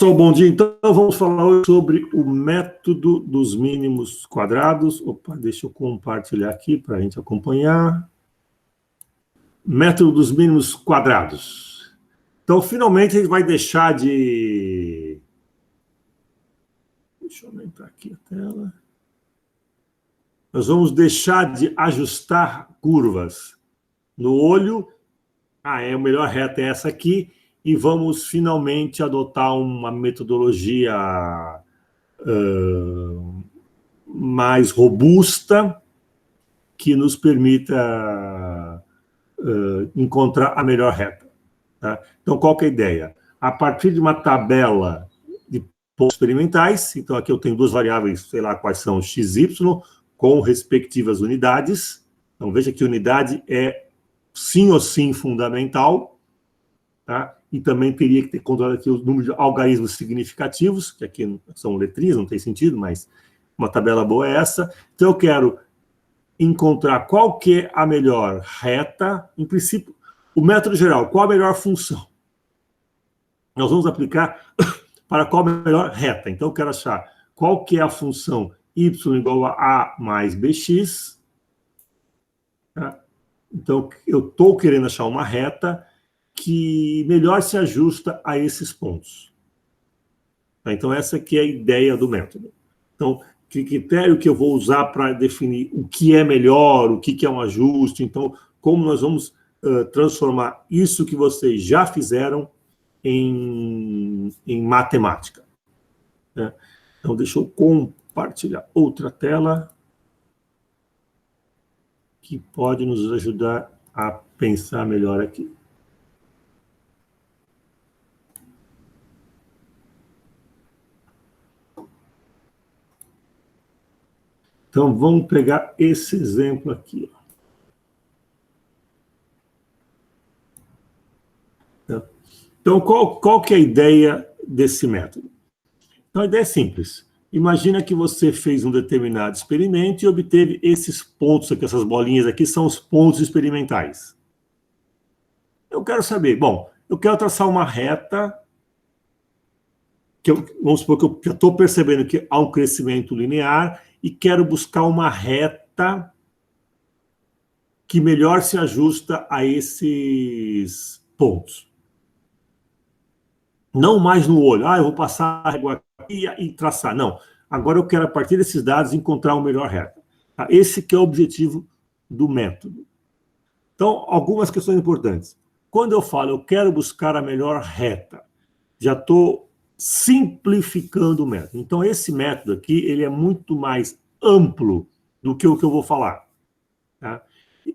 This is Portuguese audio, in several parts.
Pessoal, bom dia. Então, vamos falar hoje sobre o método dos mínimos quadrados. Opa, deixa eu compartilhar aqui para a gente acompanhar. Método dos mínimos quadrados. Então, finalmente, a gente vai deixar de... Deixa eu aumentar aqui a tela. Nós vamos deixar de ajustar curvas no olho. A melhor reta é essa aqui. E vamos finalmente adotar uma metodologia mais robusta que nos permita encontrar a melhor reta. Tá? Então, qual que é a ideia? A partir de uma tabela de pontos experimentais, então aqui eu tenho duas variáveis, sei lá quais são, x e y, com respectivas unidades. Então, veja que unidade é sim ou sim fundamental, tá? E também teria que ter controlado aqui o número de algarismos significativos, que aqui são letrinhas, não tem sentido, mas uma tabela boa é essa. Então, eu quero encontrar qual que é a melhor reta, em princípio, o método geral, qual a melhor função. Nós vamos aplicar para qual a melhor reta. Então, eu quero achar qual que é a função y igual a a mais bx. Tá? Então, eu estou querendo achar uma reta que melhor se ajusta a esses pontos. Então, essa aqui é a ideia do método. Então, que critério que eu vou usar para definir o que é melhor, o que é um ajuste, então, como nós vamos transformar isso que vocês já fizeram em matemática. Né? Então, deixa eu compartilhar outra tela que pode nos ajudar a pensar melhor aqui. Então, vamos pegar esse exemplo aqui. Então, qual que é a ideia desse método? Então, a ideia é simples. Imagina que você fez um determinado experimento e obteve esses pontos aqui, essas bolinhas aqui, são os pontos experimentais. Eu quero saber, bom, eu quero traçar uma reta, vamos supor que eu já estou percebendo que há um crescimento linear, e quero buscar uma reta que melhor se ajusta a esses pontos. Não mais no olho, eu vou passar a régua aqui e traçar. Não, agora eu quero, a partir desses dados, encontrar uma melhor reta. Tá? Esse que é o objetivo do método. Então, algumas questões importantes. Quando eu falo, eu quero buscar a melhor reta, já estou simplificando o método. Então, esse método aqui, ele é muito mais amplo do que o que eu vou falar. Tá?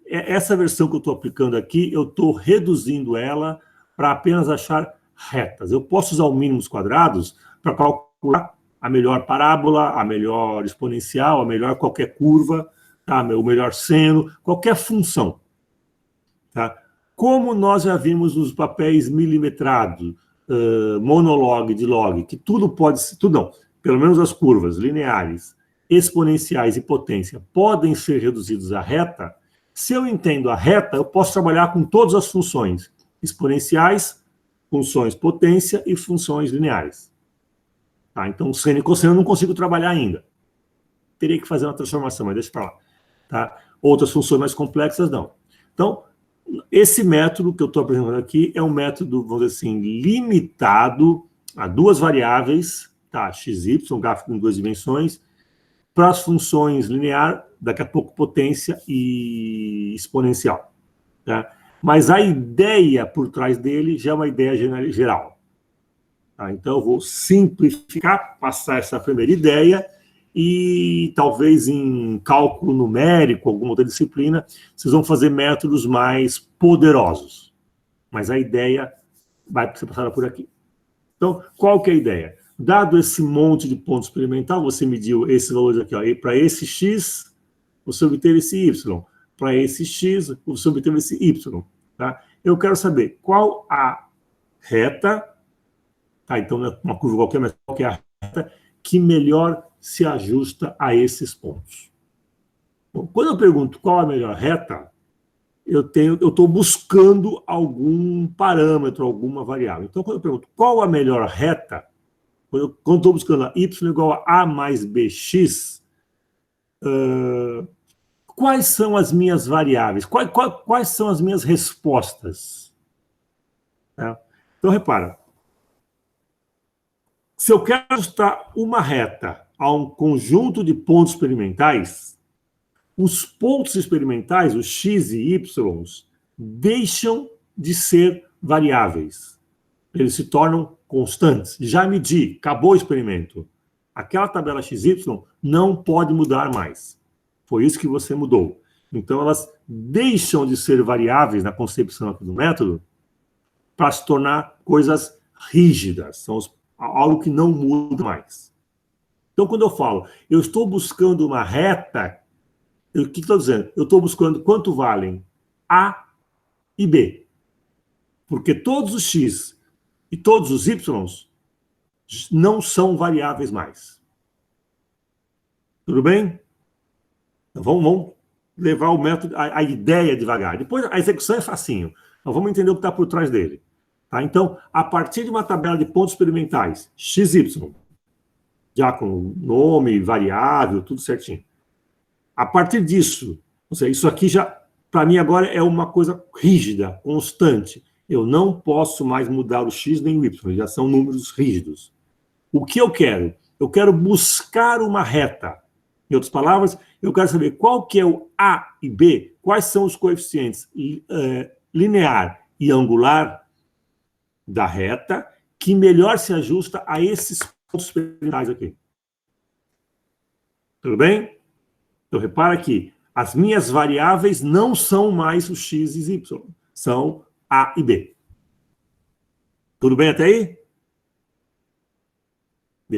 Essa versão que eu estou aplicando aqui, eu estou reduzindo ela para apenas achar retas. Eu posso usar o mínimos quadrados para calcular a melhor parábola, a melhor exponencial, a melhor qualquer curva, tá? O melhor seno, qualquer função. Tá? Como nós já vimos nos papéis milimetrados, monolog, de log, que tudo pode ser, tudo não, pelo menos as curvas lineares, exponenciais e potência podem ser reduzidos à reta. Se eu entendo a reta, eu posso trabalhar com todas as funções exponenciais, funções potência e funções lineares. Tá? Então, seno e cosseno eu não consigo trabalhar ainda. Teria que fazer uma transformação, mas deixa para lá. Tá? Outras funções mais complexas, não. Então, esse método que eu estou apresentando aqui é um método, vamos dizer assim, limitado a duas variáveis, tá? X, Y, gráfico em duas dimensões, para as funções linear, daqui a pouco potência e exponencial. Tá? Mas a ideia por trás dele já é uma ideia geral. Tá? Então, eu vou simplificar, passar essa primeira ideia, e talvez em cálculo numérico, alguma outra disciplina, vocês vão fazer métodos mais poderosos. Mas a ideia vai ser passada por aqui. Então, qual que é a ideia? Dado esse monte de ponto experimental, você mediu esses valores aqui, ó, e para esse x, você obteve esse y. Para esse x, você obteve esse y. Tá? Eu quero saber qual a reta, tá? Então não é uma curva qualquer, mas qual que é a reta que melhor se ajusta a esses pontos. Bom, quando eu pergunto qual a melhor reta, eu estou buscando algum parâmetro, alguma variável. Então, quando eu pergunto qual a melhor reta, quando estou buscando y igual a mais bx, quais são as minhas variáveis? Quais são as minhas respostas? Então, repara. Se eu quero ajustar uma reta a um conjunto de pontos experimentais, os pontos experimentais, os x e y, deixam de ser variáveis. Eles se tornam constantes. Já medi, acabou o experimento. Aquela tabela XY não pode mudar mais. Foi isso que você mudou. Então, elas deixam de ser variáveis na concepção aqui do método para se tornar coisas rígidas. São algo que não muda mais. Então, quando eu falo, eu estou buscando uma reta, o que estou dizendo? Eu estou buscando quanto valem A e B. Porque todos os x e todos os y não são variáveis mais. Tudo bem? Então, vamos levar o método, a ideia devagar. Depois, a execução é facinho. Então, vamos entender o que está por trás dele. Tá? Então, a partir de uma tabela de pontos experimentais, XY, já com nome, variável, tudo certinho. A partir disso, ou seja, isso aqui já, para mim agora é uma coisa rígida, constante. Eu não posso mais mudar o X nem o Y, já são números rígidos. O que eu quero? Eu quero buscar uma reta. Em outras palavras, eu quero saber qual que é o A e B, quais são os coeficientes linear e angular da reta que melhor se ajusta a esses pontos experimentais aqui. Tudo bem? Então, repara que as minhas variáveis não são mais o x e y, são A e B. Tudo bem até aí?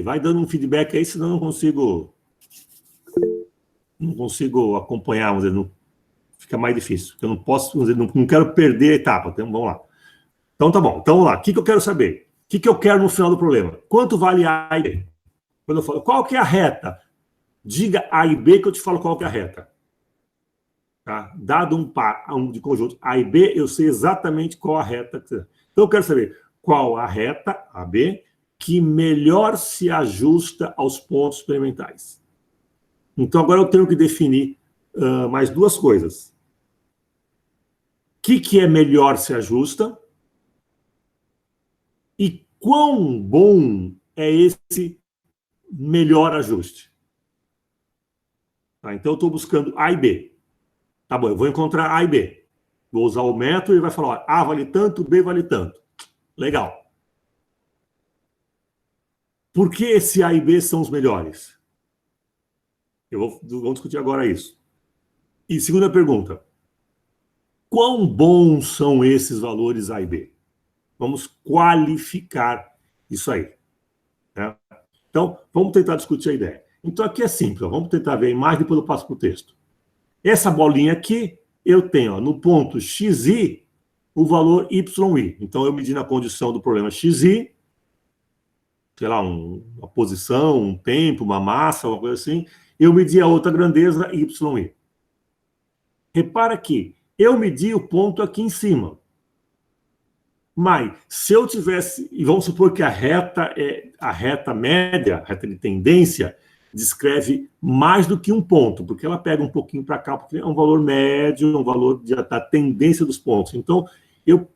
Vai dando um feedback aí, senão eu não consigo acompanhar, vamos dizer, fica mais difícil. Eu não posso, vamos dizer, não quero perder a etapa. Então, vamos lá. Então, tá bom. Então, vamos lá. O que eu quero saber? O que eu quero no final do problema? Quanto vale A e B? Quando eu falo, qual que é a reta? Diga A e B que eu te falo qual que é a reta. Tá? Dado um par de conjunto A e B, eu sei exatamente qual a reta. Então, eu quero saber qual a reta, AB, que melhor se ajusta aos pontos experimentais. Então, agora eu tenho que definir mais duas coisas. O que é melhor se ajusta? E quão bom é esse melhor ajuste? Tá, então, eu estou buscando A e B. Tá bom, eu vou encontrar A e B. Vou usar o método e ele vai falar, ó, A vale tanto, B vale tanto. Legal. Por que esse A e B são os melhores? Vamos discutir agora isso. E segunda pergunta. Quão bons são esses valores A e B? Vamos qualificar isso aí. Né? Então, vamos tentar discutir a ideia. Então, aqui é simples. Ó, vamos tentar ver a imagem, depois eu passo para o texto. Essa bolinha aqui, eu tenho ó, no ponto xi, o valor yi. Então, eu medi na condição do problema xi, sei lá, uma posição, um tempo, uma massa, uma coisa assim. Eu medi a outra grandeza, yi. Repara que eu medi o ponto aqui em cima. Mas, se eu tivesse... E vamos supor que a reta média, a reta de tendência, descreve mais do que um ponto, porque ela pega um pouquinho para cá, porque é um valor médio, um valor da tendência dos pontos. Então, eu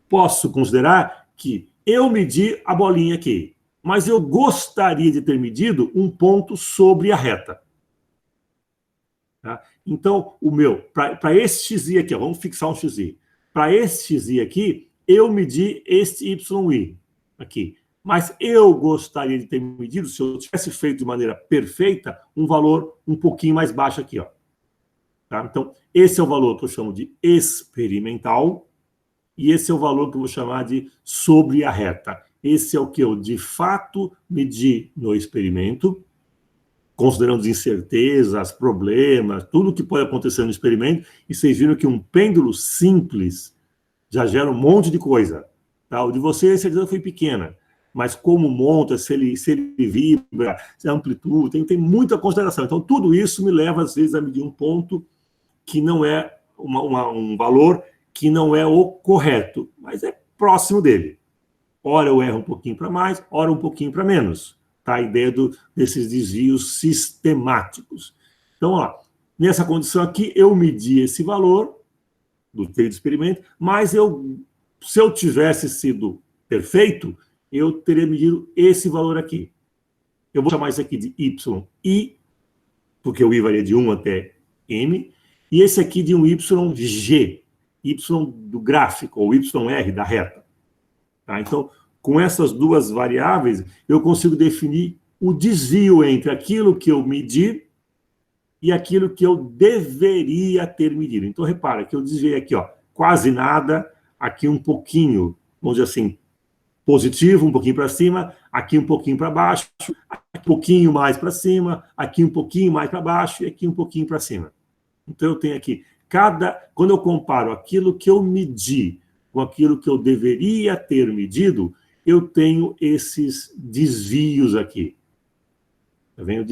posso considerar que eu medi a bolinha aqui, mas eu gostaria de ter medido um ponto sobre a reta. Tá? Então, para esse xi aqui, ó, vamos fixar um xi. Para esse xi aqui, eu medi este yi aqui. Mas eu gostaria de ter medido, se eu tivesse feito de maneira perfeita, um valor um pouquinho mais baixo aqui. Ó. Tá? Então, esse é o valor que eu chamo de experimental, e esse é o valor que eu vou chamar de sobre a reta. Esse é o que eu, de fato, medi no experimento, considerando as incertezas, problemas, tudo que pode acontecer no experimento, e vocês viram que um pêndulo simples já gera um monte de coisa. Tá? O de vocês, a certeza foi pequena, mas como monta, se ele vibra, se é amplitude, tem muita consideração. Então, tudo isso me leva, às vezes, a medir um ponto que não é um valor que não é o correto, mas é próximo dele. Ora eu erro um pouquinho para mais, ora um pouquinho para menos. tá? A ideia desses desvios sistemáticos. Então, ó, nessa condição aqui, eu medi esse valor do trilho de experimento, mas se eu tivesse sido perfeito, eu teria medido esse valor aqui. Eu vou chamar isso aqui de YI, porque o I varia de 1 até M, e esse aqui de um YG, Y do gráfico, ou YR da reta. Tá? Então, com essas duas variáveis, eu consigo definir o desvio entre aquilo que eu medi e aquilo que eu deveria ter medido. Então, repara que eu desviei aqui, ó, quase nada, aqui um pouquinho, vamos dizer assim, positivo, um pouquinho para cima, aqui um pouquinho para baixo, aqui um pouquinho mais para cima, aqui um pouquinho mais para baixo e aqui um pouquinho para cima. Então, eu tenho aqui, quando eu comparo aquilo que eu medi com aquilo que eu deveria ter medido, eu tenho esses desvios aqui. Tá vendo?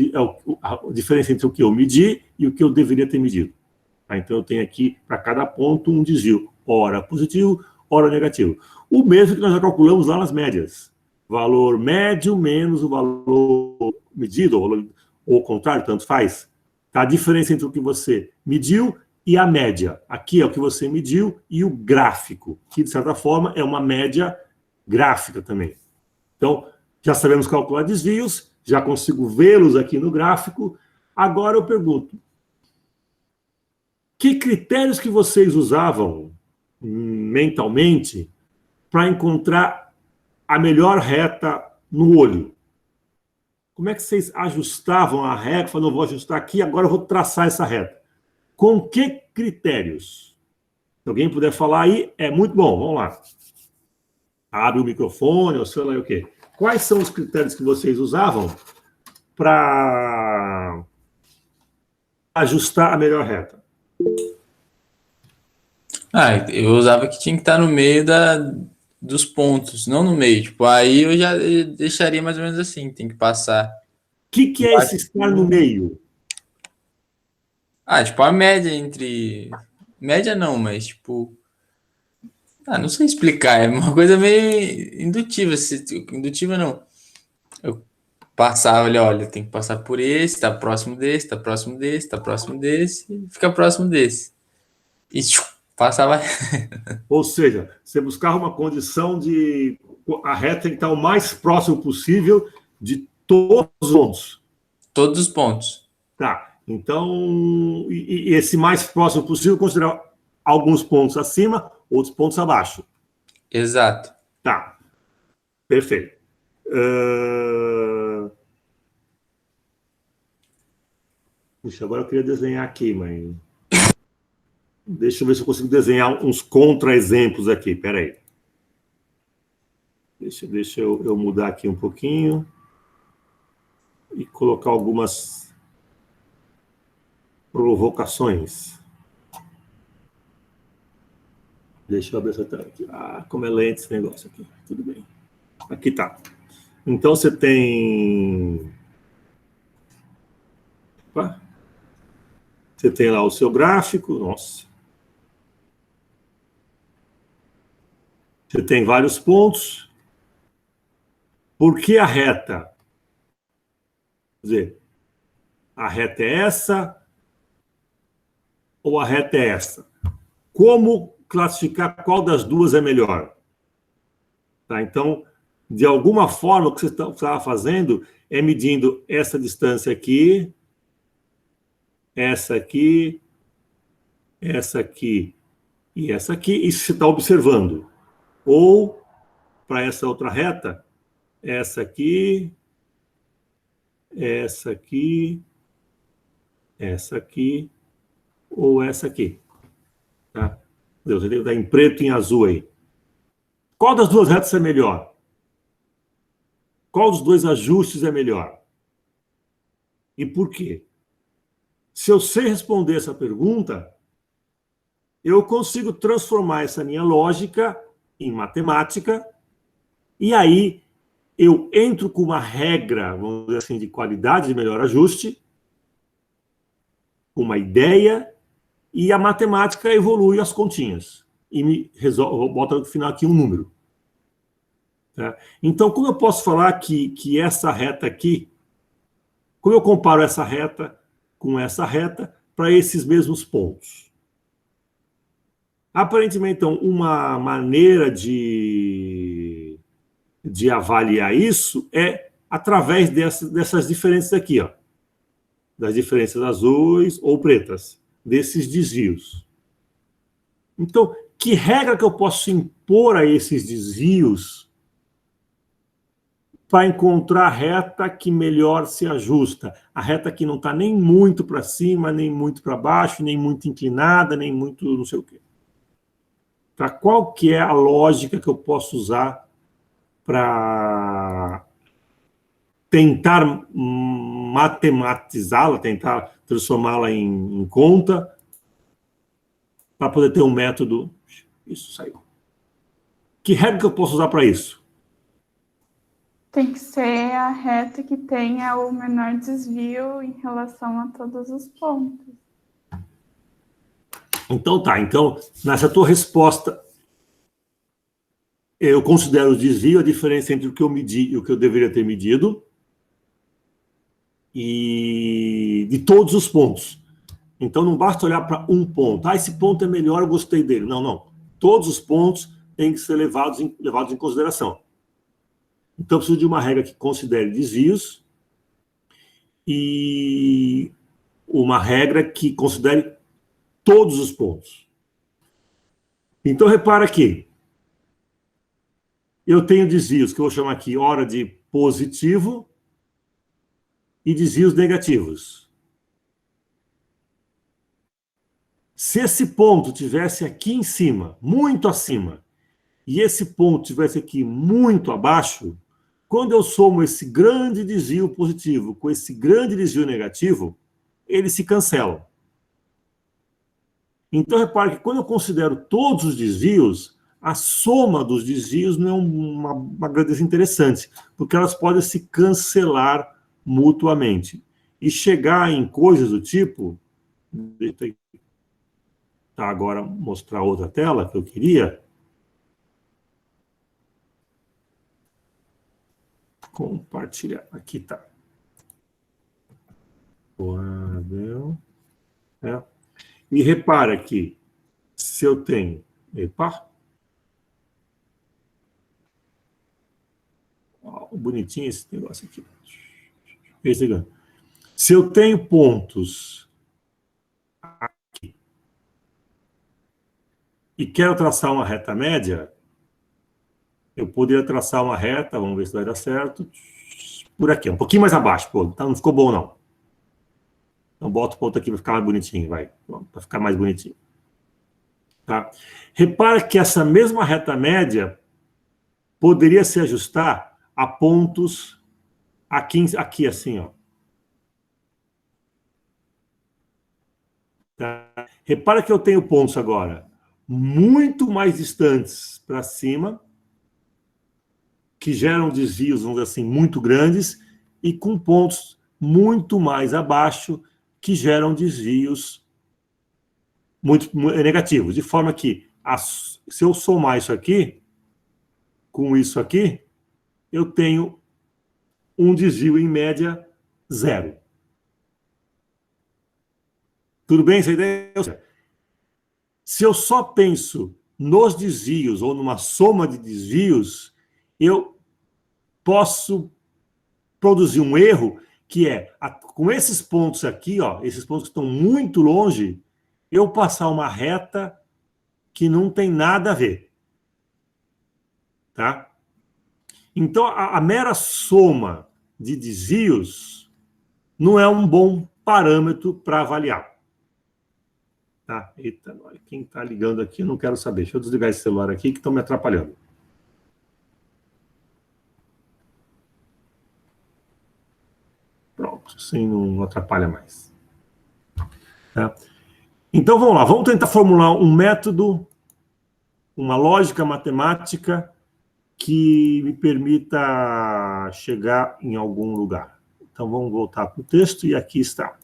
A diferença entre o que eu medi e o que eu deveria ter medido. Tá? Então, eu tenho aqui, para cada ponto, um desvio, ora positivo, ora negativo. O mesmo que nós já calculamos lá nas médias. Valor médio menos o valor medido, ou o contrário, tanto faz. Tá? A diferença entre o que você mediu e a média. Aqui é o que você mediu e o gráfico, que, de certa forma, é uma média gráfica também. Então, já sabemos calcular desvios, já consigo vê-los aqui no gráfico. Agora eu pergunto, que critérios que vocês usavam mentalmente para encontrar a melhor reta no olho? Como é que vocês ajustavam a reta? Falaram, não, vou ajustar aqui, agora eu vou traçar essa reta. Com que critérios? Se alguém puder falar aí, é muito bom. Vamos lá. Abre o microfone, ou sei lá o quê. Quais são os critérios que vocês usavam para ajustar a melhor reta? Eu usava que tinha que estar no meio dos pontos, não no meio. Tipo, aí eu já deixaria mais ou menos assim, tem que passar. O que é esse estar no meio? Tipo, a média entre... Média não, mas tipo... não sei explicar, é uma coisa meio indutiva. Indutiva não. Eu passava, olha, tem que passar por esse, tá próximo desse, tá próximo desse, tá próximo desse, fica próximo desse. E passava. Ou seja, você buscava uma condição de a reta tem que estar o mais próximo possível de todos os pontos. Todos os pontos. Tá. Então, e esse mais próximo possível, considerar alguns pontos acima, outros pontos abaixo. Exato. Tá. Perfeito. Puxa, agora eu queria desenhar aqui, mas... Deixa eu ver se eu consigo desenhar uns contra-exemplos aqui. Espera aí. Deixa eu mudar aqui um pouquinho e colocar algumas provocações. Deixa eu abrir essa tela aqui. Como é lento esse negócio aqui. Tudo bem. Aqui tá. Então, você tem... Opa. Você tem lá o seu gráfico. Nossa. Você tem vários pontos. Por que a reta? Quer dizer, a reta é essa ou a reta é essa? Como classificar qual das duas é melhor? Tá? Então, de alguma forma, o que você estava fazendo é medindo essa distância aqui, essa aqui, essa aqui e essa aqui, e você está observando. Ou, para essa outra reta, essa aqui, essa aqui, essa aqui, ou essa aqui. Tá? Deus, ele está em preto e em azul aí. Qual das duas retas é melhor? Qual dos dois ajustes é melhor? E por quê? Se eu sei responder essa pergunta, eu consigo transformar essa minha lógica em matemática, e aí eu entro com uma regra, vamos dizer assim, de qualidade de melhor ajuste, uma ideia, e a matemática evolui as continhas e me resolve, bota no final aqui um número. Tá? Então, como eu posso falar que essa reta aqui, como eu comparo essa reta com essa reta para esses mesmos pontos? Aparentemente, então, uma maneira de avaliar isso é através dessas diferenças aqui, ó, das diferenças azuis ou pretas, desses desvios. Então, que regra que eu posso impor a esses desvios para encontrar a reta que melhor se ajusta? A reta que não está nem muito para cima, nem muito para baixo, nem muito inclinada, nem muito não sei o quê. Tá? Qual que é a lógica que eu posso usar para tentar matematizá-la, tentar transformá-la em conta, para poder ter um método... Isso saiu. Que regra que eu posso usar para isso? Tem que ser a reta que tenha o menor desvio em relação a todos os pontos. Então tá, então nessa tua resposta eu considero o desvio a diferença entre o que eu medi e o que eu deveria ter medido e de todos os pontos. Então não basta olhar para um ponto. Ah, esse ponto é melhor, eu gostei dele. Não, não. Todos os pontos têm que ser levados em consideração. Então eu preciso de uma regra que considere desvios e uma regra que considere todos os pontos. Então repara aqui. Eu tenho desvios que eu vou chamar aqui hora de positivo e desvios negativos. Se esse ponto tivesse aqui em cima, muito acima, e esse ponto tivesse aqui muito abaixo, quando eu somo esse grande desvio positivo com esse grande desvio negativo, eles se cancelam. Então, repare que quando eu considero todos os desvios, a soma dos desvios não é uma grandeza interessante, porque elas podem se cancelar mutuamente. E chegar em coisas do tipo... Tá, agora mostrar outra tela que eu queria. Compartilhar. Aqui tá. É. E repara que se eu tenho... Epa! Oh, bonitinho esse negócio aqui. Esse aqui. Se eu tenho pontos aqui e quero traçar uma reta média, eu poderia traçar uma reta, vamos ver se vai dar certo, por aqui, um pouquinho mais abaixo. Pô, então não ficou bom, não. Então bota o ponto aqui para ficar mais bonitinho, vai. Para ficar mais bonitinho. Tá? Repara que essa mesma reta média poderia se ajustar a pontos aqui assim, ó. Tá? Repara que eu tenho pontos agora muito mais distantes para cima, que geram desvios, vamos dizer assim, muito grandes, e com pontos muito mais abaixo, que geram desvios muito negativos. De forma que, se eu somar isso aqui, com isso aqui, eu tenho um desvio, em média, 0. Tudo bem essa ideia? Se eu só penso nos desvios ou numa soma de desvios, eu posso produzir um erro que é, com esses pontos aqui, ó, esses pontos que estão muito longe, eu passar uma reta que não tem nada a ver. Tá? Então, a mera soma de desvios não é um bom parâmetro para avaliar. Tá? Eita, quem está ligando aqui, eu não quero saber. Deixa eu desligar esse celular aqui, que estão me atrapalhando. Pronto, assim não atrapalha mais. Tá? Então, vamos lá. Vamos tentar formular um método, uma lógica matemática que me permita chegar em algum lugar. Então, vamos voltar para o texto e aqui está.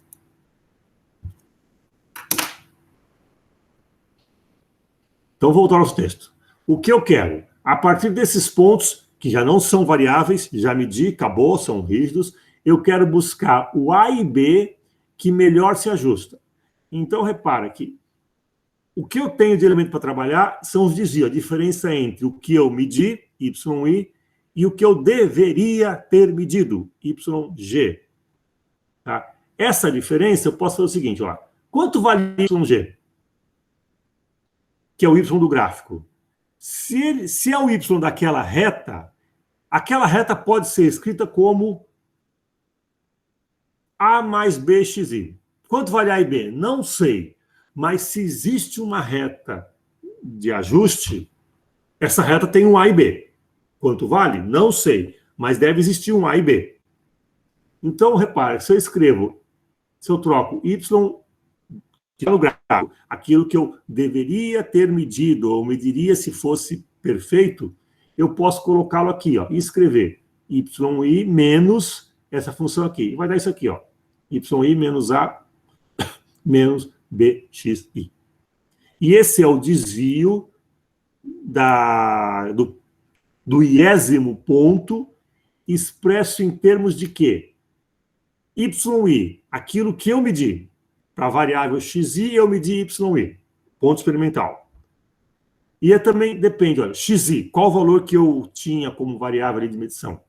Então, voltar ao texto. O que eu quero? A partir desses pontos, que já não são variáveis, já medi, acabou, são rígidos. Eu quero buscar o A e B que melhor se ajusta. Então, repara que o que eu tenho de elemento para trabalhar são os desvios, a diferença entre o que eu medi, YI, e o que eu deveria ter medido, YG. Tá? Essa diferença, eu posso fazer o seguinte, ó. Quanto vale YG? Que é o Y do gráfico. Se é o Y daquela reta, aquela reta pode ser escrita como A mais BXI. Quanto vale A e B? Não sei. Mas se existe uma reta de ajuste, essa reta tem um A e B. Quanto vale? Não sei. Mas deve existir um A e B. Então, repare, se eu troco Y no gráfico, aquilo que eu deveria ter medido, ou mediria se fosse perfeito, eu posso colocá-lo aqui, ó, e escrever YI menos essa função aqui. E vai dar isso aqui, ó. YI menos A menos BXI. E esse é o desvio do iésimo ponto expresso em termos de quê? YI, aquilo que eu medi. Para a variável XI, eu medi YI, ponto experimental. E também depende, olha, XI, qual o valor que eu tinha como variável de medição?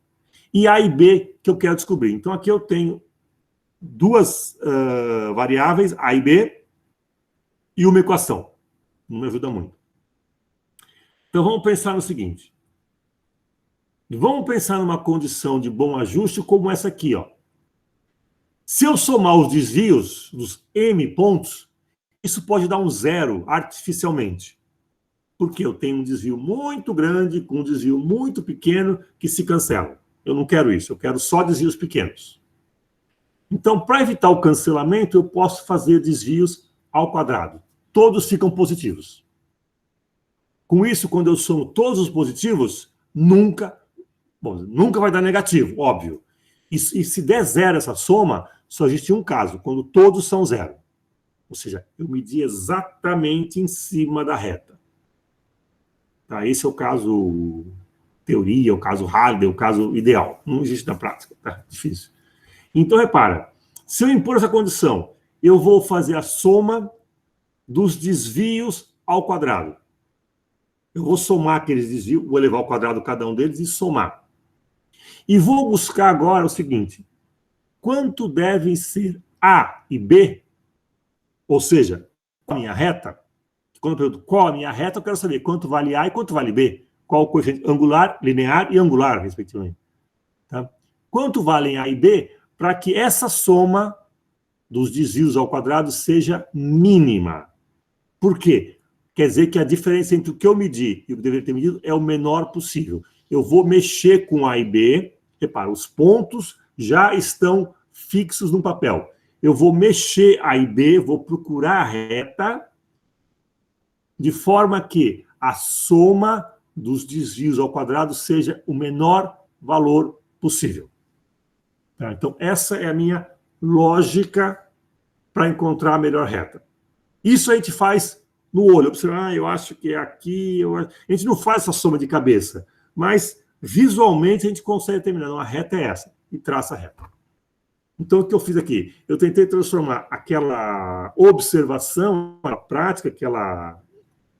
E A e B que eu quero descobrir. Então, aqui eu tenho duas variáveis, A e B, e uma equação. Não me ajuda muito. Então, vamos pensar no seguinte. Vamos pensar numa condição de bom ajuste como essa aqui, ó. Se eu somar os desvios dos M pontos, isso pode dar um zero artificialmente. Porque eu tenho um desvio muito grande com um desvio muito pequeno que se cancelam. Eu não quero isso, eu quero só desvios pequenos. Então, para evitar o cancelamento, eu posso fazer desvios ao quadrado. Todos ficam positivos. Com isso, quando eu somo todos os positivos, nunca vai dar negativo, óbvio. E se der zero essa soma, só existe um caso, quando todos são zero. Ou seja, eu medi exatamente em cima da reta. Tá? Esse é o caso teoria, o caso Halliday, o caso ideal. Não existe na prática, tá? Difícil. Então, repara, se eu impor essa condição, eu vou fazer a soma dos desvios ao quadrado. Eu vou somar aqueles desvios, vou levar ao quadrado cada um deles e somar. E vou buscar agora o seguinte, quanto devem ser A e B, ou seja, qual a minha reta? Quando eu pergunto qual a minha reta, eu quero saber quanto vale A e quanto vale B. Qual o coeficiente angular, linear e angular, respectivamente. Tá? Quanto valem A e B para que essa soma dos desvios ao quadrado seja mínima. Por quê? Quer dizer que a diferença entre o que eu medi e o que eu deveria ter medido é o menor possível. Eu vou mexer com A e B, repara, os pontos já estão fixos no papel. Eu vou mexer A e B, vou procurar a reta, de forma que a soma dos desvios ao quadrado seja o menor valor possível. Tá? Então, essa é a minha lógica para encontrar a melhor reta. Isso a gente faz no olho. Observa, eu acho que é aqui. A gente não faz essa soma de cabeça, mas visualmente a gente consegue determinar. Não, a reta é essa, e traça a reta. Então, o que eu fiz aqui? Eu tentei transformar aquela observação, a prática, aquela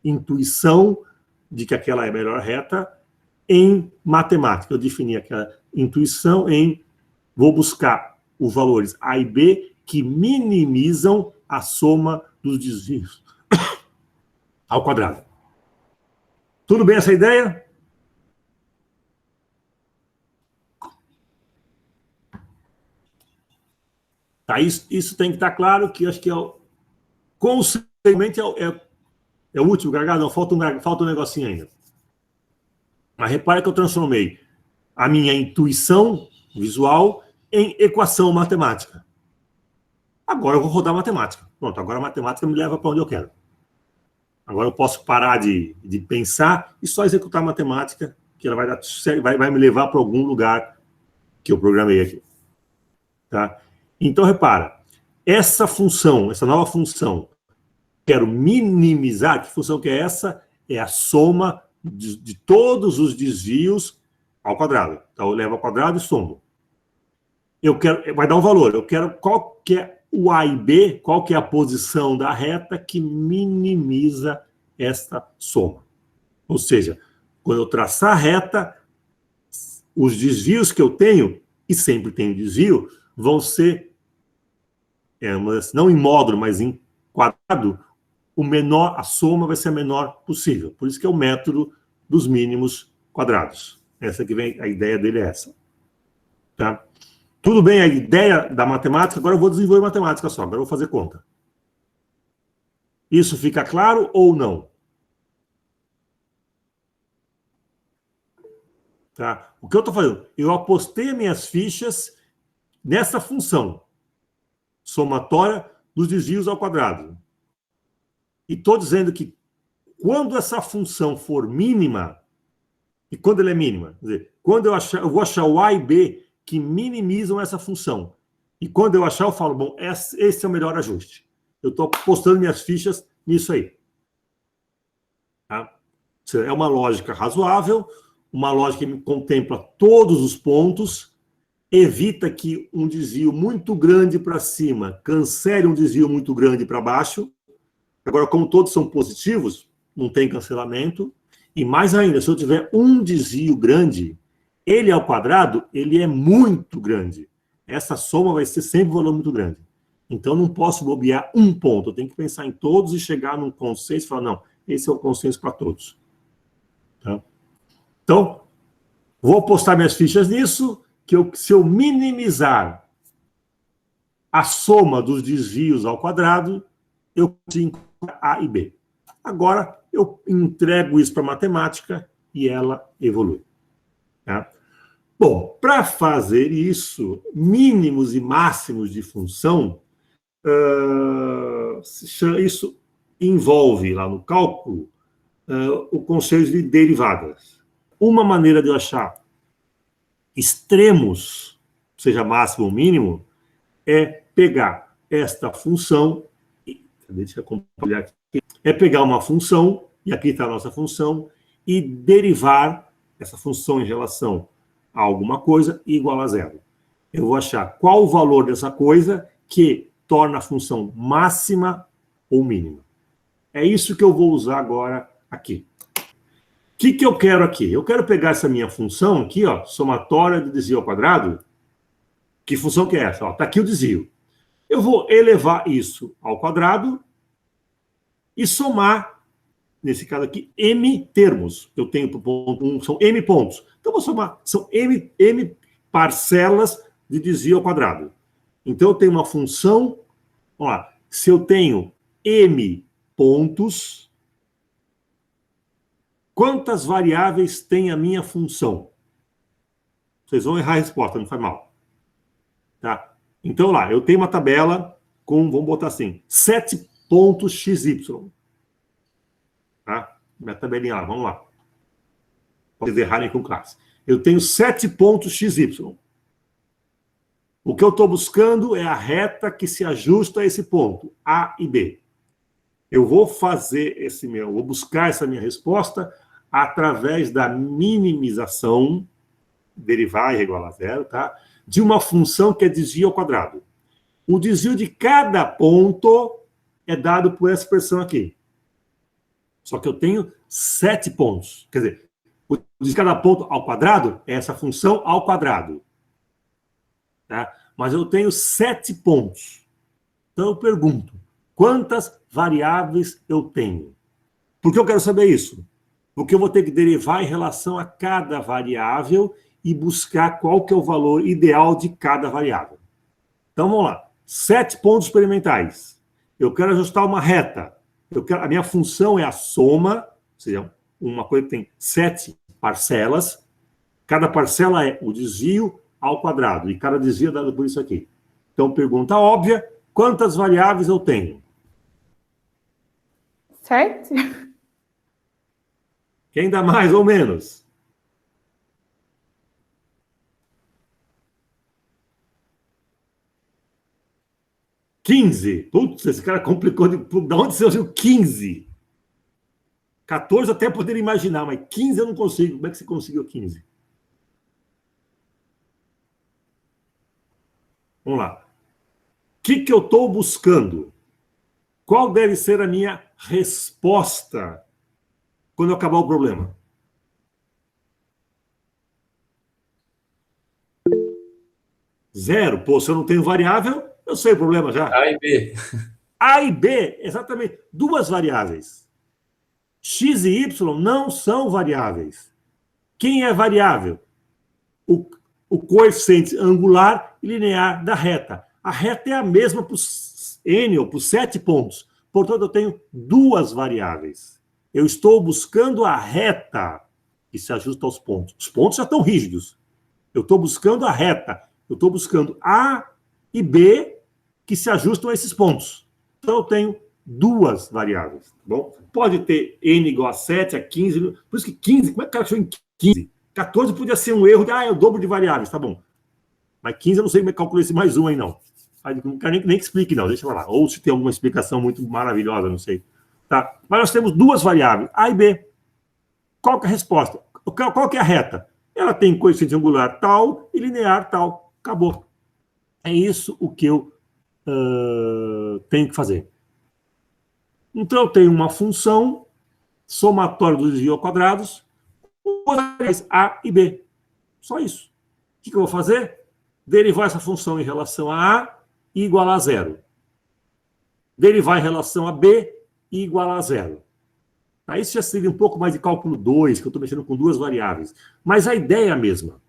intuição de que aquela é a melhor reta, em matemática. Eu defini aquela intuição em vou buscar os valores A e B que minimizam a soma dos desvios ao quadrado. Tudo bem essa ideia? Tá, isso tem que estar claro, que acho que conceitualmente é o último gargalo, não, falta um negocinho ainda. Mas repare que eu transformei a minha intuição visual em equação matemática. Agora eu vou rodar matemática. Pronto, agora a matemática me leva para onde eu quero. Agora eu posso parar de pensar e só executar a matemática, que ela vai me levar para algum lugar que eu programei aqui. Tá? Então, repara, essa função, essa nova função, quero minimizar, que função que é essa? É a soma de todos os desvios ao quadrado. Então, eu levo ao quadrado e somo. Vai dar um valor. Eu quero qual que é o A e B, qual que é a posição da reta que minimiza esta soma. Ou seja, quando eu traçar a reta, os desvios que eu tenho, e sempre tenho desvio, vão ser, não em módulo, mas em quadrado, a soma vai ser a menor possível. Por isso que é o método dos mínimos quadrados. Essa que vem, a ideia dele é essa. Tá? Tudo bem a ideia da matemática, agora eu vou desenvolver matemática só, agora eu vou fazer conta. Isso fica claro ou não? Tá? O que eu estou fazendo? Eu apostei minhas fichas nessa função somatória dos desvios ao quadrado. E estou dizendo que quando essa função for mínima, e quando ela é mínima, quer dizer, quando eu vou achar o A e B que minimizam essa função. E quando eu achar, eu falo, bom, esse é o melhor ajuste. Eu estou apostando minhas fichas nisso aí. Tá? É uma lógica razoável, uma lógica que contempla todos os pontos, evita que um desvio muito grande para cima cancele um desvio muito grande para baixo. Agora, como todos são positivos, não tem cancelamento. E mais ainda, se eu tiver um desvio grande, ele ao quadrado, ele é muito grande. Essa soma vai ser sempre um valor muito grande. Então, não posso bobear um ponto. Eu tenho que pensar em todos e chegar num consenso e falar, não, esse é o consenso para todos. Tá? Então, vou apostar minhas fichas nisso, que se eu minimizar a soma dos desvios ao quadrado, eu consigo A e B. Agora, eu entrego isso para a matemática e ela evolui. Tá? Bom, para fazer isso, mínimos e máximos de função, isso envolve lá no cálculo o conceito de derivadas. Uma maneira de eu achar extremos, seja máximo ou mínimo, é pegar esta função, deixa eu compartilhar aqui, é pegar uma função, e aqui está a nossa função, e derivar essa função em relação a alguma coisa igual a zero. Eu vou achar qual o valor dessa coisa que torna a função máxima ou mínima. É isso que eu vou usar agora aqui. O que eu quero aqui? Eu quero pegar essa minha função aqui, ó, somatória de desvio ao quadrado. Que função que é essa? Está aqui o desvio. Eu vou elevar isso ao quadrado e somar, nesse caso aqui, m termos. Eu tenho para o ponto 1, são m pontos. Então, eu vou somar, são m parcelas de desvio ao quadrado. Então, eu tenho uma função, vamos lá, se eu tenho m pontos, quantas variáveis tem a minha função? Vocês vão errar a resposta, não faz mal. Tá? Então, lá, eu tenho uma tabela com, vamos botar assim, 7 pontos xy. Tá? Minha tabelinha lá, vamos lá. Vocês errarem com classe. Eu tenho 7 pontos xy. O que eu estou buscando é a reta que se ajusta a esse ponto, A e B. Eu vou fazer vou buscar essa minha resposta através da minimização, derivar e igual a zero, tá? De uma função que é desvio ao quadrado. O desvio de cada ponto é dado por essa expressão aqui. Só que eu tenho 7 pontos. Quer dizer, o desvio de cada ponto ao quadrado é essa função ao quadrado. Tá? Mas eu tenho 7 pontos. Então eu pergunto, quantas variáveis eu tenho? Por que eu quero saber isso? Porque eu vou ter que derivar em relação a cada variável e buscar qual que é o valor ideal de cada variável. Então, vamos lá. 7 pontos experimentais. Eu quero ajustar uma reta. A minha função é a soma, ou seja, uma coisa que tem 7 parcelas. Cada parcela é o desvio ao quadrado. E cada desvio é dado por isso aqui. Então, pergunta óbvia, quantas variáveis eu tenho? 7? Quem dá mais ou menos? 15. Putz, esse cara complicou. De onde você surgiu 15? 14 até poderia imaginar, mas 15 eu não consigo. Como é que você conseguiu 15? Vamos lá. O que eu estou buscando? Qual deve ser a minha resposta quando acabar o problema? Zero. Pô, se eu não tenho variável, eu sei o problema já. A e B. A e B, exatamente. Duas variáveis. X e Y não são variáveis. Quem é variável? O coeficiente angular e linear da reta. A reta é a mesma para os N ou para os 7 pontos. Portanto, eu tenho duas variáveis. Eu estou buscando a reta que se ajusta aos pontos. Os pontos já estão rígidos. Eu estou buscando a reta. Eu estou buscando A e B que se ajustam a esses pontos. Então, eu tenho duas variáveis. Tá bom? Pode ter N igual a 7, a 15. Por isso que 15, como é que o cara achou em 15? 14 podia ser um erro de, é o dobro de variáveis, tá bom. Mas 15 eu não sei como é que calculei esse mais um aí, não. Não quero nem que explique, não, deixa eu falar. Ou se tem alguma explicação muito maravilhosa, não sei. Tá? Mas nós temos duas variáveis, A e B. Qual que é a resposta? Qual que é a reta? Ela tem coeficiente angular tal e linear tal. Acabou. É isso o que eu tenho que fazer. Então, eu tenho uma função somatória dos desvios ao quadrados, A e B. Só isso. O que eu vou fazer? Derivar essa função em relação a A e igualar a zero. Derivar em relação a B e igualar a zero. Isso já seria um pouco mais de cálculo 2, que eu estou mexendo com duas variáveis. Mas a ideia é a mesma.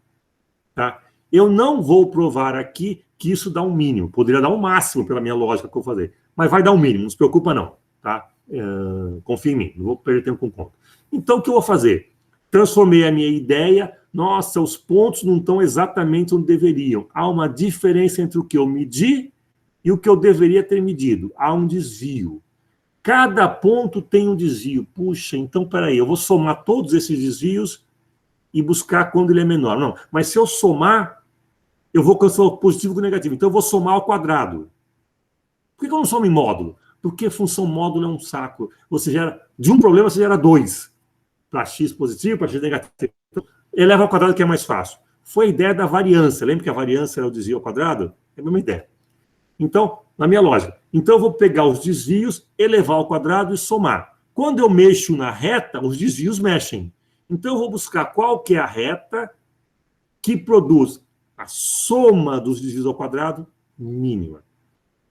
Tá? Eu não vou provar aqui que isso dá um mínimo. Poderia dar um máximo pela minha lógica que eu vou fazer. Mas vai dar um mínimo, não se preocupa não. Tá? Confia em mim, não vou perder tempo com conta. Então, o que eu vou fazer? Transformei a minha ideia. Nossa, os pontos não estão exatamente onde deveriam. Há uma diferença entre o que eu medi e o que eu deveria ter medido. Há um desvio. Cada ponto tem um desvio. Puxa, então, peraí, eu vou somar todos esses desvios e buscar quando ele é menor. Não, mas se eu somar, eu vou cancelar o positivo com o negativo. Então, eu vou somar ao quadrado. Por que eu não somo em módulo? Porque função módulo é um saco. Você gera, de um problema, você gera dois. Para x positivo, para x negativo. Então, eleva ao quadrado que é mais fácil. Foi a ideia da variância. Lembra que a variância é o desvio ao quadrado? É a mesma ideia. Então, na minha lógica. Então, eu vou pegar os desvios, elevar ao quadrado e somar. Quando eu mexo na reta, os desvios mexem. Então, eu vou buscar qual que é a reta que produz a soma dos desvios ao quadrado mínima.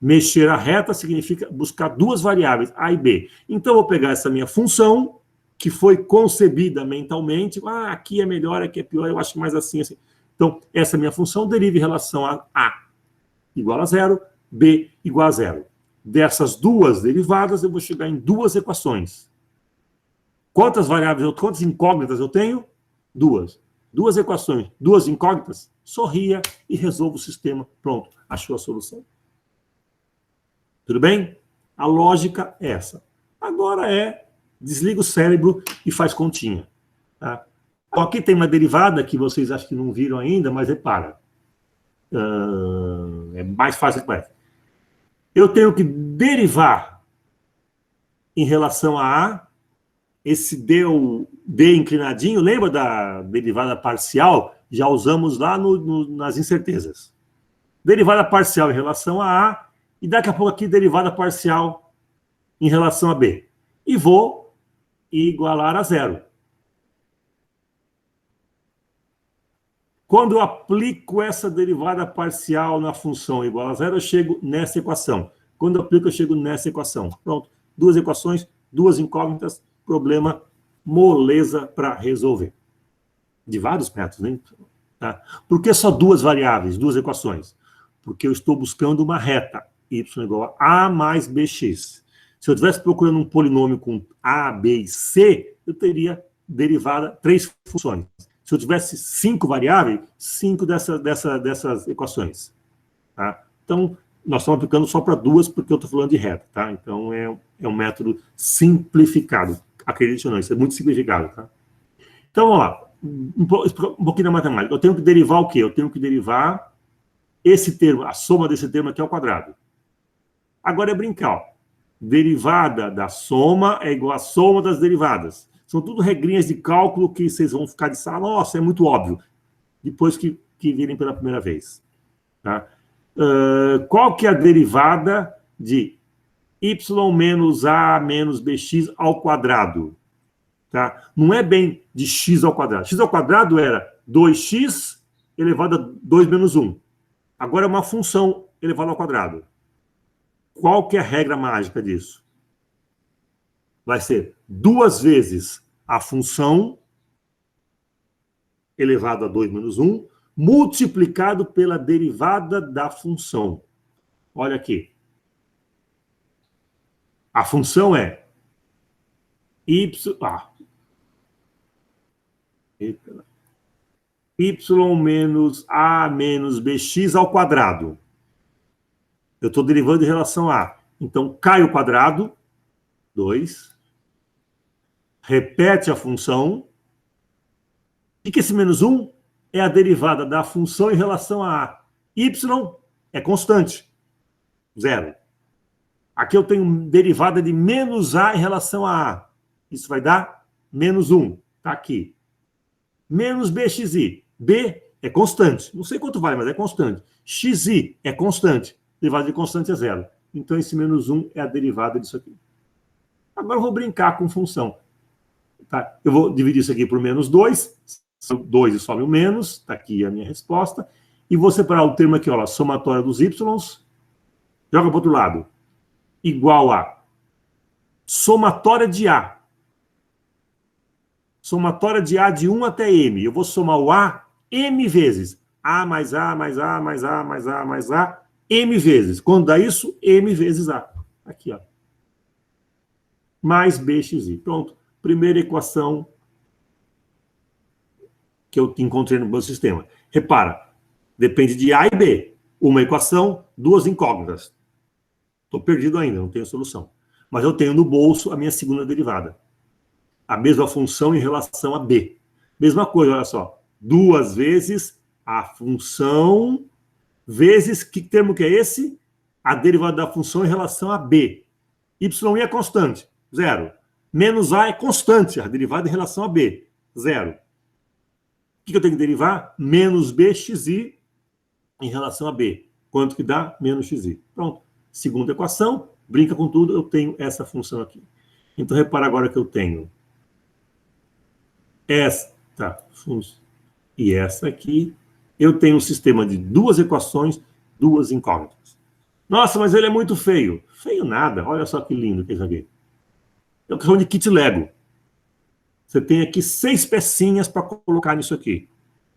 Mexer a reta significa buscar duas variáveis, A e B. Então, eu vou pegar essa minha função, que foi concebida mentalmente. Aqui é melhor, aqui é pior, eu acho mais assim, assim. Então, essa minha função deriva em relação a A igual a zero, B igual a zero. Dessas duas derivadas, eu vou chegar em duas equações. Quantas variáveis, quantas incógnitas eu tenho? Duas. Duas equações, duas incógnitas. Sorria e resolva o sistema. Pronto, achou a solução. Tudo bem? A lógica é essa. Agora desliga o cérebro e faz continha. Tá? Aqui tem uma derivada que vocês acham que não viram ainda, mas repara. É mais fácil que parece. Eu tenho que derivar em relação a A, esse D inclinadinho, lembra da derivada parcial? Já usamos lá nas incertezas. Derivada parcial em relação a A, e daqui a pouco aqui derivada parcial em relação a B. E vou igualar a zero. Quando eu aplico essa derivada parcial na função igual a zero, eu chego nessa equação. Quando eu aplico, eu chego nessa equação. Pronto. Duas equações, duas incógnitas, problema moleza para resolver. De vários métodos, né? Tá? Por que só duas variáveis, duas equações? Porque eu estou buscando uma reta, y igual a mais bx. Se eu estivesse procurando um polinômio com a, b e c, eu teria derivada três funções. Se eu tivesse 5 variáveis, 5 dessas equações. Tá? Então, nós estamos aplicando só para duas, porque eu estou falando de reta. Tá? Então, é um método simplificado. Acredite ou não, isso é muito simplificado. Tá? Então, vamos lá. Um pouquinho da matemática. Eu tenho que derivar o quê? Eu tenho que derivar esse termo, a soma desse termo aqui ao quadrado. Agora é brincar. Ó. Derivada da soma é igual à soma das derivadas. São tudo regrinhas de cálculo que vocês vão ficar de sala. Nossa, é muito óbvio. Depois que virem pela primeira vez. Tá? Qual que é a derivada de y menos a menos bx ao quadrado? Tá? Não é bem de x ao quadrado. X ao quadrado era 2x elevado a 2 menos 1. Agora é uma função elevada ao quadrado. Qual que é a regra mágica disso? Vai ser 2 vezes a função elevado a 2 menos 1 multiplicado pela derivada da função. Olha aqui. A função é y menos a menos bx ao quadrado. Eu estou derivando em relação a. Então, cai o quadrado, 2. Repete a função. O que é esse menos 1? É a derivada da função em relação a. Y é constante, 0. Aqui eu tenho derivada de menos a em relação a a. Isso vai dar menos 1. Está aqui. Menos bxi. B é constante. Não sei quanto vale, mas é constante. Xi é constante. Derivada de constante é 0. Então, esse menos 1 é a derivada disso aqui. Agora eu vou brincar com função. Tá? Eu vou dividir isso aqui por menos 2. 2 e some o menos. Está aqui a minha resposta. E vou separar o termo aqui, ó, a somatória dos y. Joga para o outro lado. Igual a somatória de A. Somatória de A de 1 até M. Eu vou somar o A M vezes. A mais A, mais A, mais A, mais A, mais A, M vezes. Quando dá isso, M vezes A. Aqui, ó. Mais BXI. Pronto. Primeira equação que eu encontrei no meu sistema. Repara, depende de A e B. Uma equação, 2 incógnitas. Estou perdido ainda, não tenho solução. Mas eu tenho no bolso a minha segunda derivada. A mesma função em relação a B. Mesma coisa, olha só. 2 vezes a função vezes, que termo que é esse? A derivada da função em relação a B. Y é constante, 0. Menos A é constante, a derivada em relação a B, 0. O que eu tenho que derivar? Menos BXI em relação a B. Quanto que dá? Menos XI. Pronto. Segunda equação, brinca com tudo, eu tenho essa função aqui. Então, repara agora que eu tenho esta função e essa aqui. Eu tenho um sistema de 2 equações, 2 incógnitas. Nossa, mas ele é muito feio. Feio nada. Olha só que lindo que é isso aqui. É o que chamo de kit Lego. Você tem aqui 6 pecinhas para colocar nisso aqui.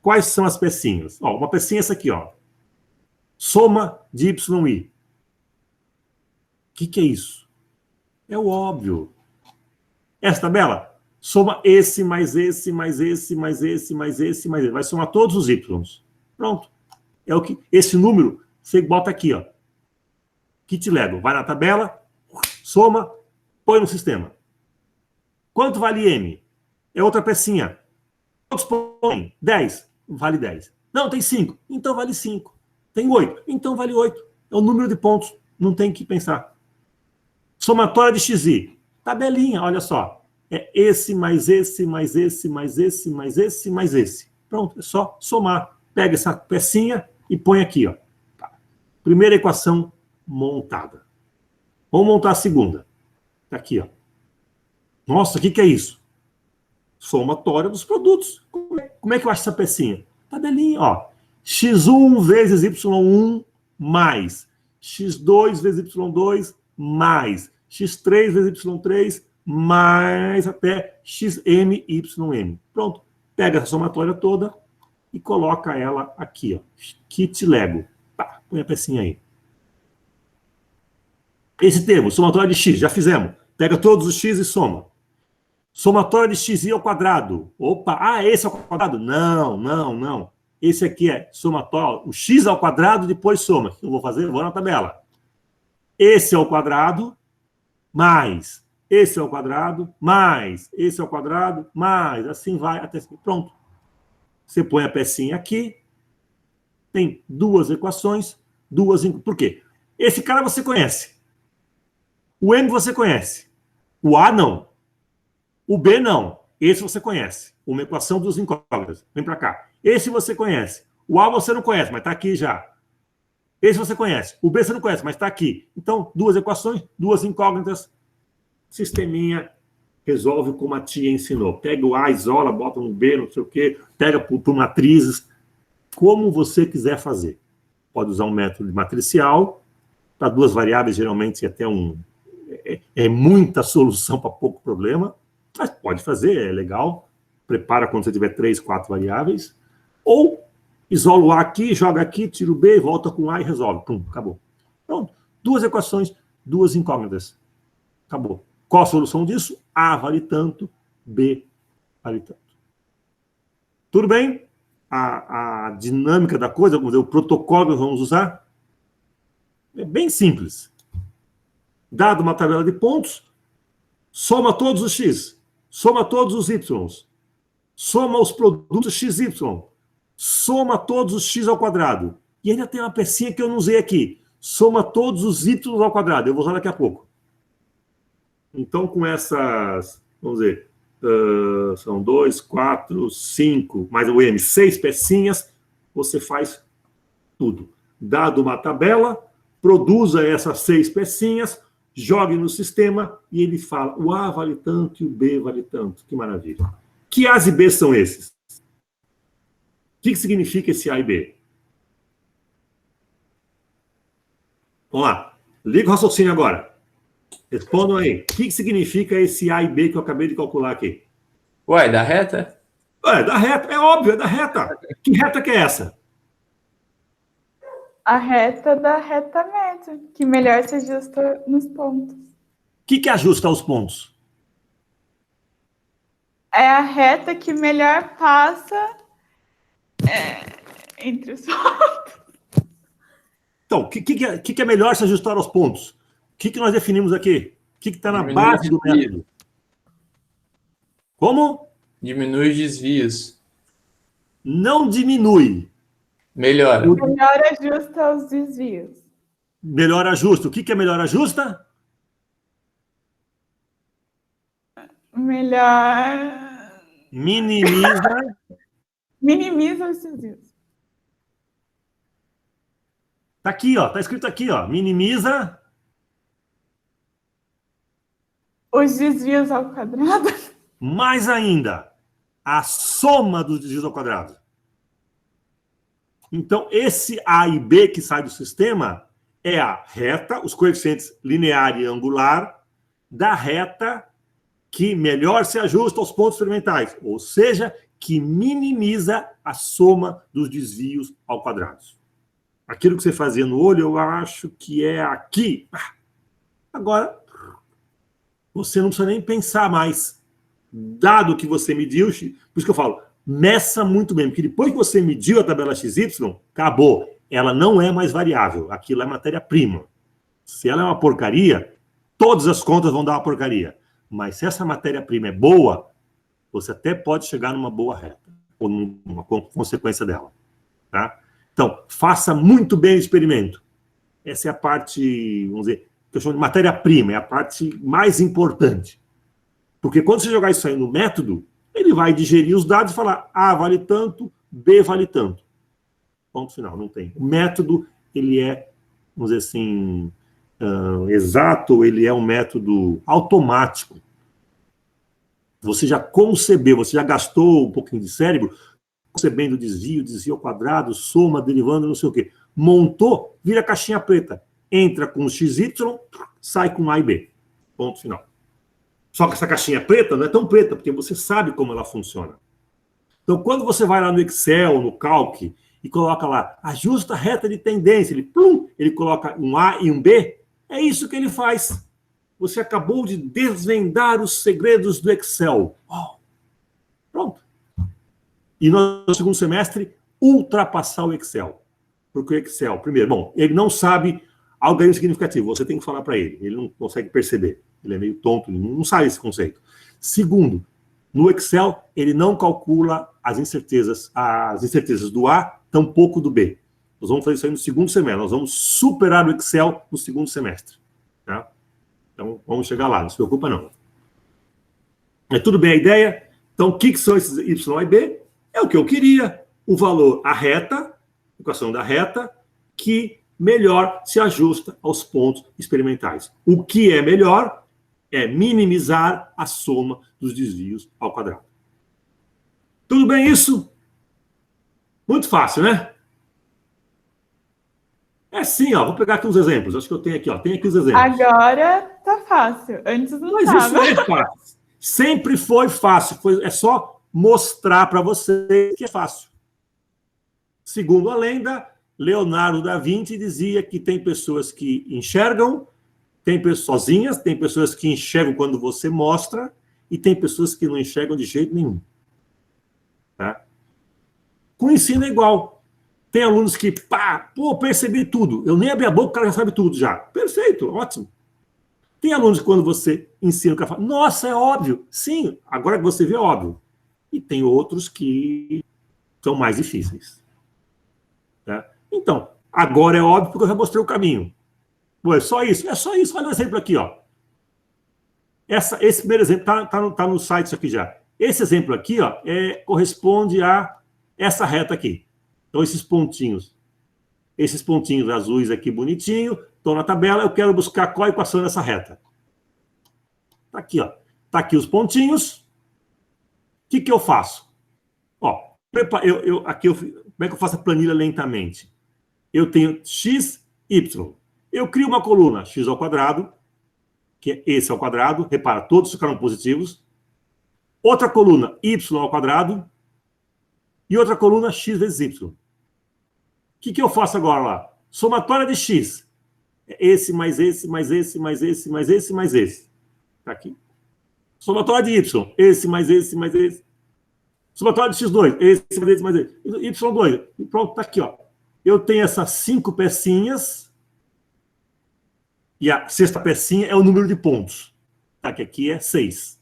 Quais são as pecinhas? Ó, uma pecinha é essa aqui, ó. Soma de YI. O que é isso? É o óbvio. Essa tabela? Soma esse, mais esse, mais esse, mais esse, mais esse, mais esse. Vai somar todos os Y. Pronto. É o que, esse número, você bota aqui, ó. Kit Lego. Vai na tabela, soma, põe no sistema. Quanto vale M? É outra pecinha. Quantos põe? 10. Vale 10. Não, tem 5. Então vale 5. Tem 8. Então vale 8. É o número de pontos. Não tem que pensar. Somatória de XI. Tabelinha, olha só. É esse, mais esse, mais esse, mais esse, mais esse, mais esse. Pronto, é só somar. Pega essa pecinha e põe aqui, ó. Tá. Primeira equação montada. Vamos montar a segunda. Tá aqui, ó. Nossa, o que é isso? Somatória dos produtos. Como é que eu acho essa pecinha? Tabelinha, ó. x1 vezes y1 mais x2 vezes y2 mais x3 vezes y3 mais até xm, ym. Pronto. Pega essa somatória toda e coloca ela aqui, ó. Kit Lego. Tá, põe a pecinha aí. Esse termo, somatória de x, já fizemos. Pega todos os x e soma. Somatória de xi ao quadrado. Opa, esse é o quadrado? Não, não, não. Esse aqui é somatório, o x ao quadrado, depois soma. O que eu vou fazer? Eu vou na tabela. Esse é o quadrado, mais esse é o quadrado, mais esse é o quadrado, mais assim vai até... Pronto. Você põe a pecinha aqui, tem 2 equações, 2... Por quê? Esse cara você conhece. O M você conhece. O A não. O B não. Esse você conhece. Uma equação dos incógnitas. Vem para cá. Esse você conhece. O A você não conhece, mas está aqui já. Esse você conhece. O B você não conhece, mas está aqui. Então, duas equações, duas incógnitas. Sisteminha resolve como a tia ensinou. Pega o A, isola, bota no B, não sei o quê, pega por matrizes. Como você quiser fazer. Pode usar um método matricial. Para duas variáveis, geralmente, até é muita solução para pouco problema. Mas pode fazer, é legal. Prepara quando você tiver 3, 4 variáveis. Ou isola o A aqui, joga aqui, tira o B, volta com o A e resolve. Pum, acabou. Pronto. Duas equações, duas incógnitas. Acabou. Qual a solução disso? A vale tanto, B vale tanto. Tudo bem? A dinâmica da coisa, vamos dizer, o protocolo que vamos usar, é bem simples. Dado uma tabela de pontos, soma todos os x, soma todos os y, soma os produtos xy, soma todos os x ao quadrado. E ainda tem uma pecinha que eu não usei aqui. Soma todos os y ao quadrado. Eu vou usar daqui a pouco. Então, com essas, vamos dizer, são 2, 4, 5, mais o M, 6 pecinhas, você faz tudo. Dado uma tabela, produza essas 6 pecinhas, jogue no sistema e ele fala, o A vale tanto e o B vale tanto. Que maravilha. Que A's e B's são esses? O que significa esse A e B? Vamos lá. Liga o raciocínio agora. Respondam aí. O que significa esse A e B que eu acabei de calcular aqui? Ué, da reta? É, da reta. É óbvio, é da reta. Que reta que é essa? A reta da reta média, que melhor se ajusta nos pontos. O que ajusta os pontos? É a reta que melhor passa entre os pontos. Então, o que é melhor se ajustar aos pontos? O que nós definimos aqui? O que está na base do método? Como? Diminui os desvios. Não diminui. Melhora. Melhor ajusta os desvios. Melhor ajusta. O que é melhor ajusta? Melhor... Minimiza. Minimiza os desvios. Tá aqui, ó. Tá escrito aqui, ó. Minimiza. Os desvios ao quadrado. Mais ainda, a soma dos desvios ao quadrado. Então, esse A e B que sai do sistema é a reta, os coeficientes linear e angular, da reta que melhor se ajusta aos pontos experimentais, ou seja, que minimiza a soma dos desvios ao quadrado. Aquilo que você fazia no olho, eu acho que é aqui. Agora, você não precisa nem pensar mais. Dado que você mediu, por isso que eu falo, meça muito bem, porque depois que você mediu a tabela XY, acabou. Ela não é mais variável, aquilo é matéria-prima. Se ela é uma porcaria, todas as contas vão dar uma porcaria. Mas se essa matéria-prima é boa, você até pode chegar numa boa reta, ou numa consequência dela. Tá? Então, faça muito bem o experimento. Essa é a parte, vamos dizer, que eu chamo de matéria-prima, é a parte mais importante. Porque quando você jogar isso aí no método, ele vai digerir os dados e falar A vale tanto, B vale tanto. Ponto final, não tem. O método, ele é, vamos dizer assim, exato, ele é um método automático. Você já concebeu, você já gastou um pouquinho de cérebro, concebendo desvio, desvio ao quadrado, soma, derivando, não sei o quê. Montou, vira caixinha preta. Entra com o XY, sai com A e B. Ponto final. Só que essa caixinha preta não é tão preta, porque você sabe como ela funciona. Então, quando você vai lá no Excel, no Calc, e coloca lá, ajusta a reta de tendência, ele coloca um A e um B, é isso que ele faz. Você acabou de desvendar os segredos do Excel. Oh, pronto. E no segundo semestre, ultrapassar o Excel. Porque o Excel, primeiro, bom, ele não sabe algarismo significativo, você tem que falar para ele, ele não consegue perceber. Ele é meio tonto, ele não sabe esse conceito. Segundo, no Excel, ele não calcula as incertezas do A, tampouco do B. Nós vamos fazer isso aí no segundo semestre. Nós vamos superar o Excel no segundo semestre. Tá? Então, vamos chegar lá, não se preocupa não. É tudo bem a ideia? Então, o que são esses Y e B? É o que eu queria. O valor, a reta, equação da reta, que melhor se ajusta aos pontos experimentais. O que é melhor é minimizar a soma dos desvios ao quadrado. Tudo bem isso? Muito fácil, né? É sim, ó. Vou pegar aqui uns exemplos. Acho que eu tenho aqui, ó. Tem aqui os exemplos. Agora tá fácil. Antes não Mas tava. isso é fácil. Sempre foi fácil. É só mostrar para você que é fácil. Segundo a lenda, Leonardo da Vinci dizia que tem pessoas que enxergam, tem pessoas sozinhas, tem pessoas que enxergam quando você mostra, e tem pessoas que não enxergam de jeito nenhum. Tá? Com o ensino é igual. Tem alunos que, percebi tudo. Eu nem abri a boca, o cara já sabe tudo já. Perfeito, ótimo. Tem alunos que quando você ensina, o cara fala, nossa, é óbvio. Sim, agora que você vê, é óbvio. E tem outros que são mais difíceis. Tá? Então, agora é óbvio porque eu já mostrei o caminho. Pô, é só isso. É só isso. Olha o exemplo aqui, ó. Esse primeiro exemplo tá no site isso aqui já. Esse exemplo aqui, ó, corresponde a essa reta aqui. Então, esses pontinhos azuis aqui, bonitinho, estão na tabela. Eu quero buscar qual a equação dessa reta. Tá aqui, ó. Tá aqui os pontinhos. O que eu faço? Ó, como é que eu faço a planilha lentamente? Eu tenho x, y. Eu crio uma coluna x ao quadrado, que é esse ao quadrado. Repara, todos ficaram positivos. Outra coluna y ao quadrado. E outra coluna x vezes y. O que eu faço agora lá? Somatória de x. Esse, mais esse, mais esse, mais esse, mais esse, mais esse. Tá aqui. Somatória de y. Esse, mais esse, mais esse. Somatória de x2. Esse, mais esse, mais esse. Y2. E pronto, tá aqui, ó. Eu tenho essas 5 pecinhas. E a sexta pecinha é o número de pontos. Tá? Que aqui é 6.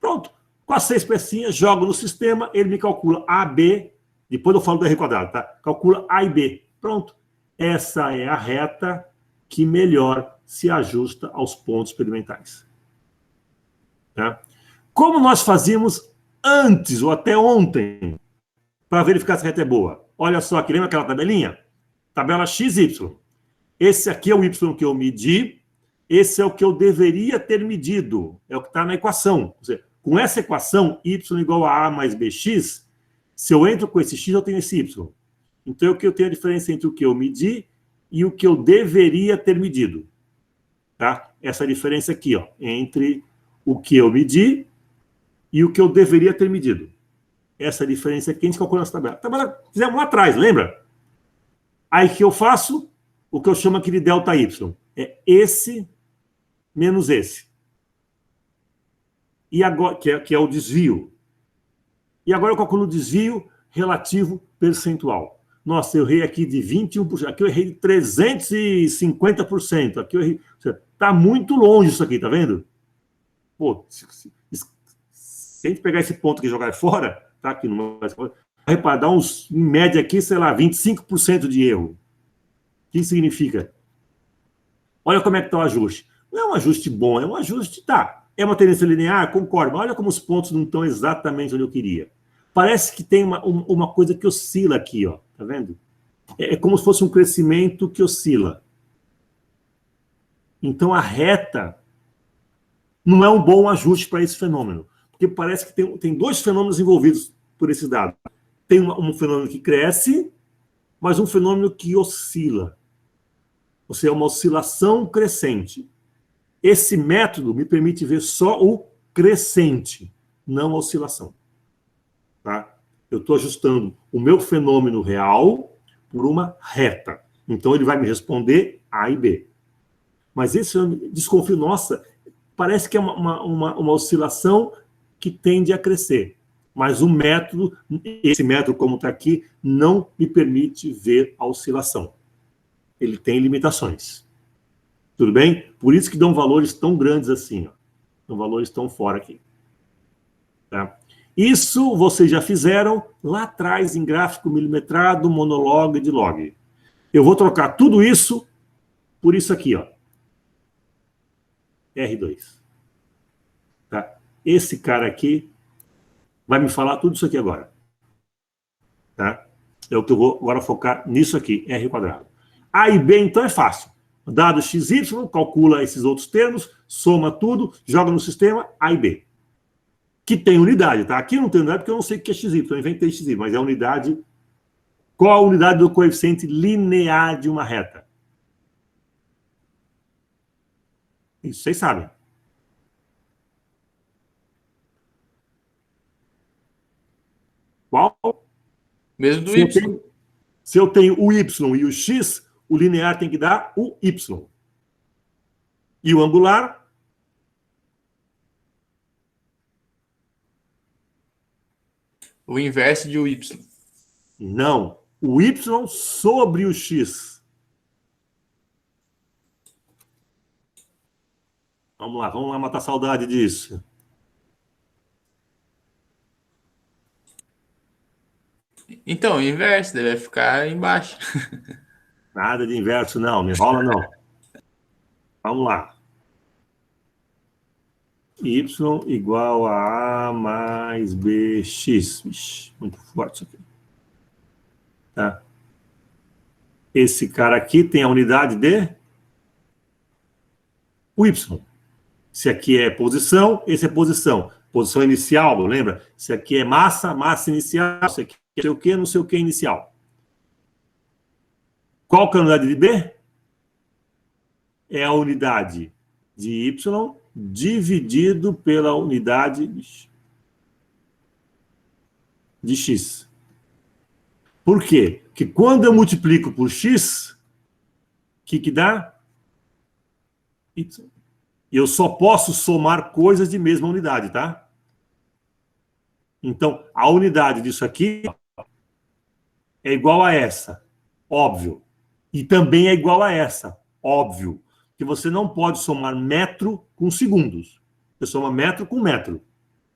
Pronto. Com as 6 pecinhas, jogo no sistema, ele me calcula A, B. Depois eu falo do R quadrado, tá? Calcula A e B. Pronto. Essa é a reta que melhor se ajusta aos pontos experimentais. Tá? Como nós fazíamos antes ou até ontem para verificar se a reta é boa? Olha só aqui, lembra aquela tabelinha? Tabela XY. Esse aqui é o Y que eu medi, esse é o que eu deveria ter medido. É o que está na equação. Ou seja, com essa equação, Y igual a A mais BX, se eu entro com esse X, eu tenho esse Y. Então, eu tenho a diferença entre o que eu medi e o que eu deveria ter medido. Tá? Essa diferença aqui, ó, entre o que eu medi e o que eu deveria ter medido. Essa diferença aqui a gente calcula nessa tabela. A tabela fizemos lá atrás, lembra? Aí, o que eu faço? O que eu chamo aqui de delta Y. É esse menos esse. E agora, que é o desvio. E agora eu calculo o desvio relativo percentual. Nossa, eu errei aqui de 21%. Aqui eu errei de 350%. Aqui eu errei... Está muito longe isso aqui, tá vendo? Pô, se a gente pegar esse ponto aqui e jogar fora, tá aqui no... Repara, dá uns, em média aqui, sei lá, 25% de erro. O que significa? Olha como é que está o ajuste. Não é um ajuste bom, é um ajuste, tá. É uma tendência linear? Concordo, mas olha como os pontos não estão exatamente onde eu queria. Parece que tem uma coisa que oscila aqui, ó. Tá vendo? É como se fosse um crescimento que oscila. Então, a reta não é um bom ajuste para esse fenômeno. Porque parece que tem dois fenômenos envolvidos por esse dado. Tem um fenômeno que cresce, mas um fenômeno que oscila. Ou seja, uma oscilação crescente. Esse método me permite ver só o crescente, não a oscilação. Tá? Eu estou ajustando o meu fenômeno real por uma reta. Então, ele vai me responder A e B. Mas esse eu desconfio, nossa, parece que é uma oscilação que tende a crescer. Mas o método, esse método como está aqui, não me permite ver a oscilação. Ele tem limitações. Tudo bem? Por isso que dão valores tão grandes assim. Ó. Dão valores tão fora aqui. Tá? Isso vocês já fizeram lá atrás em gráfico milimetrado, monolog e de log. Eu vou trocar tudo isso por isso aqui, ó. R2. Tá? Esse cara aqui vai me falar tudo isso aqui agora. Tá? É o que eu vou agora focar nisso aqui, R². A e B, então, é fácil. Dado XY, calcula esses outros termos, soma tudo, joga no sistema A e B. Que tem unidade, tá? Aqui não tem unidade porque eu não sei o que é XY, eu inventei XY, mas é a unidade... Qual a unidade do coeficiente linear de uma reta? Isso vocês sabem. Qual? Mesmo do Y. Se eu tenho o Y e o X, o linear tem que dar o Y. E o angular? O inverso de o Y. Não. O Y sobre o X. Vamos lá matar saudade disso. Então, o inverso deve ficar embaixo. Nada de inverso, não. Me enrola, não. Vamos lá. Y igual a A mais BX. Ixi, muito forte isso aqui. Tá? Esse cara aqui tem a unidade de o Y. Se aqui é posição, esse é posição. Posição inicial, lembra? Se aqui é massa, massa inicial. Se aqui é não sei o que inicial. Qual que é a unidade de B? É a unidade de Y dividido pela unidade de X. Por quê? Porque quando eu multiplico por X, o que dá? Y. E eu só posso somar coisas de mesma unidade, tá? Então, a unidade disso aqui é igual a essa, óbvio. E também é igual a essa, óbvio. Que você não pode somar metro com segundos. Você soma metro com metro.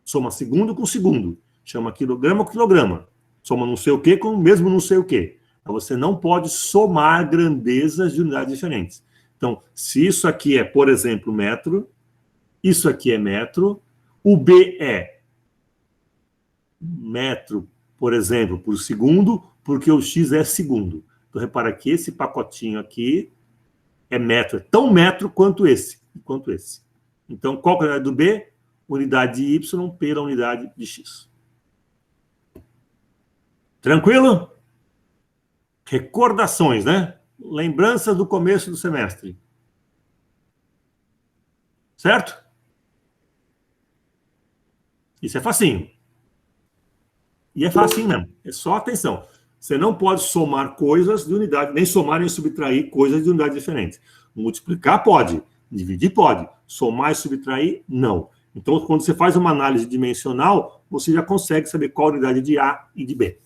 Soma segundo com segundo. Chama quilograma com quilograma. Soma não sei o quê com o mesmo não sei o quê. Então, você não pode somar grandezas de unidades diferentes. Então, se isso aqui é, por exemplo, metro, isso aqui é metro, o B é metro, por exemplo, por segundo, porque o X é segundo. Então, repara que esse pacotinho aqui é metro, é tão metro quanto esse. Então, qual que é a unidade do B? Unidade de Y pela unidade de X. Tranquilo? Recordações, né? Lembranças do começo do semestre. Certo? Isso é facinho. E é facinho mesmo. É só atenção. Você não pode somar coisas de unidade, nem somar nem subtrair coisas de unidades diferentes. Multiplicar pode, dividir pode, somar e subtrair, não. Então, quando você faz uma análise dimensional, você já consegue saber qual a unidade de A e de B.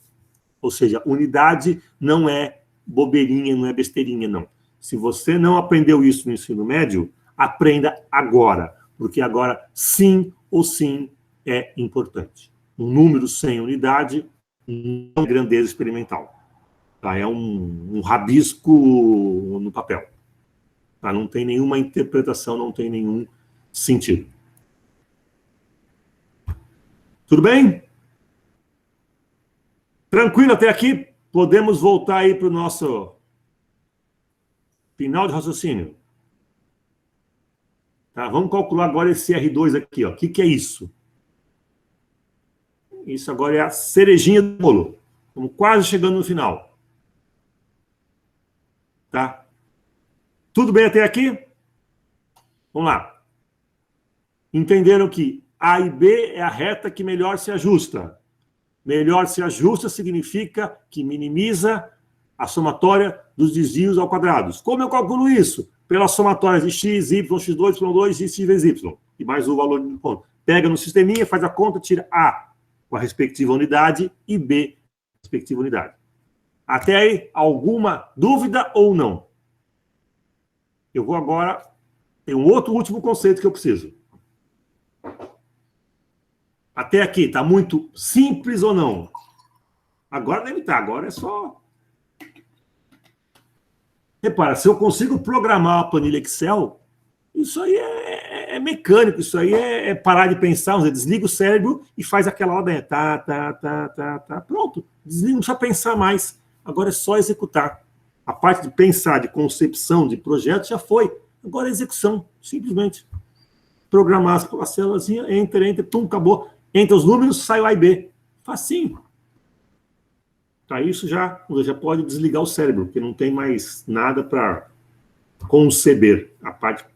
Ou seja, unidade não é bobeirinha, não é besteirinha, não. Se você não aprendeu isso no ensino médio, aprenda agora, porque agora sim ou sim é importante. Um número sem unidade não é grandeza experimental. Tá? É um rabisco no papel. Tá? Não tem nenhuma interpretação, não tem nenhum sentido. Tudo bem? Tranquilo até aqui? Podemos voltar aí para o nosso final de raciocínio. Tá? Vamos calcular agora esse R2 aqui. O que é isso? Isso agora é a cerejinha do bolo. Estamos quase chegando no final. Tá? Tudo bem até aqui? Vamos lá. Entenderam que A e B é a reta que melhor se ajusta. Melhor se ajusta significa que minimiza a somatória dos desvios ao quadrado. Como eu calculo isso? Pelas somatórias de x, y, x2, y2 e x vezes y. E mais o valor do ponto. Pega no sisteminha, faz a conta, tira A com a respectiva unidade e B com a respectiva unidade. Até aí, alguma dúvida ou não? Eu vou agora... Tem um outro último conceito que eu preciso. Até aqui, está muito simples ou não? Agora deve estar, agora é só... Repara, se eu consigo programar a planilha Excel, isso aí é mecânico, isso aí é parar de pensar, você desliga o cérebro e faz aquela ordem, pronto, desliga, não precisa pensar mais, agora é só executar. A parte de pensar, de concepção, de projeto já foi. Agora é execução, simplesmente. Programar as células, enter, pum, acabou. Entra os números, sai o A e B. Facinho. Tá, isso já pode desligar o cérebro, porque não tem mais nada para conceber. A parte,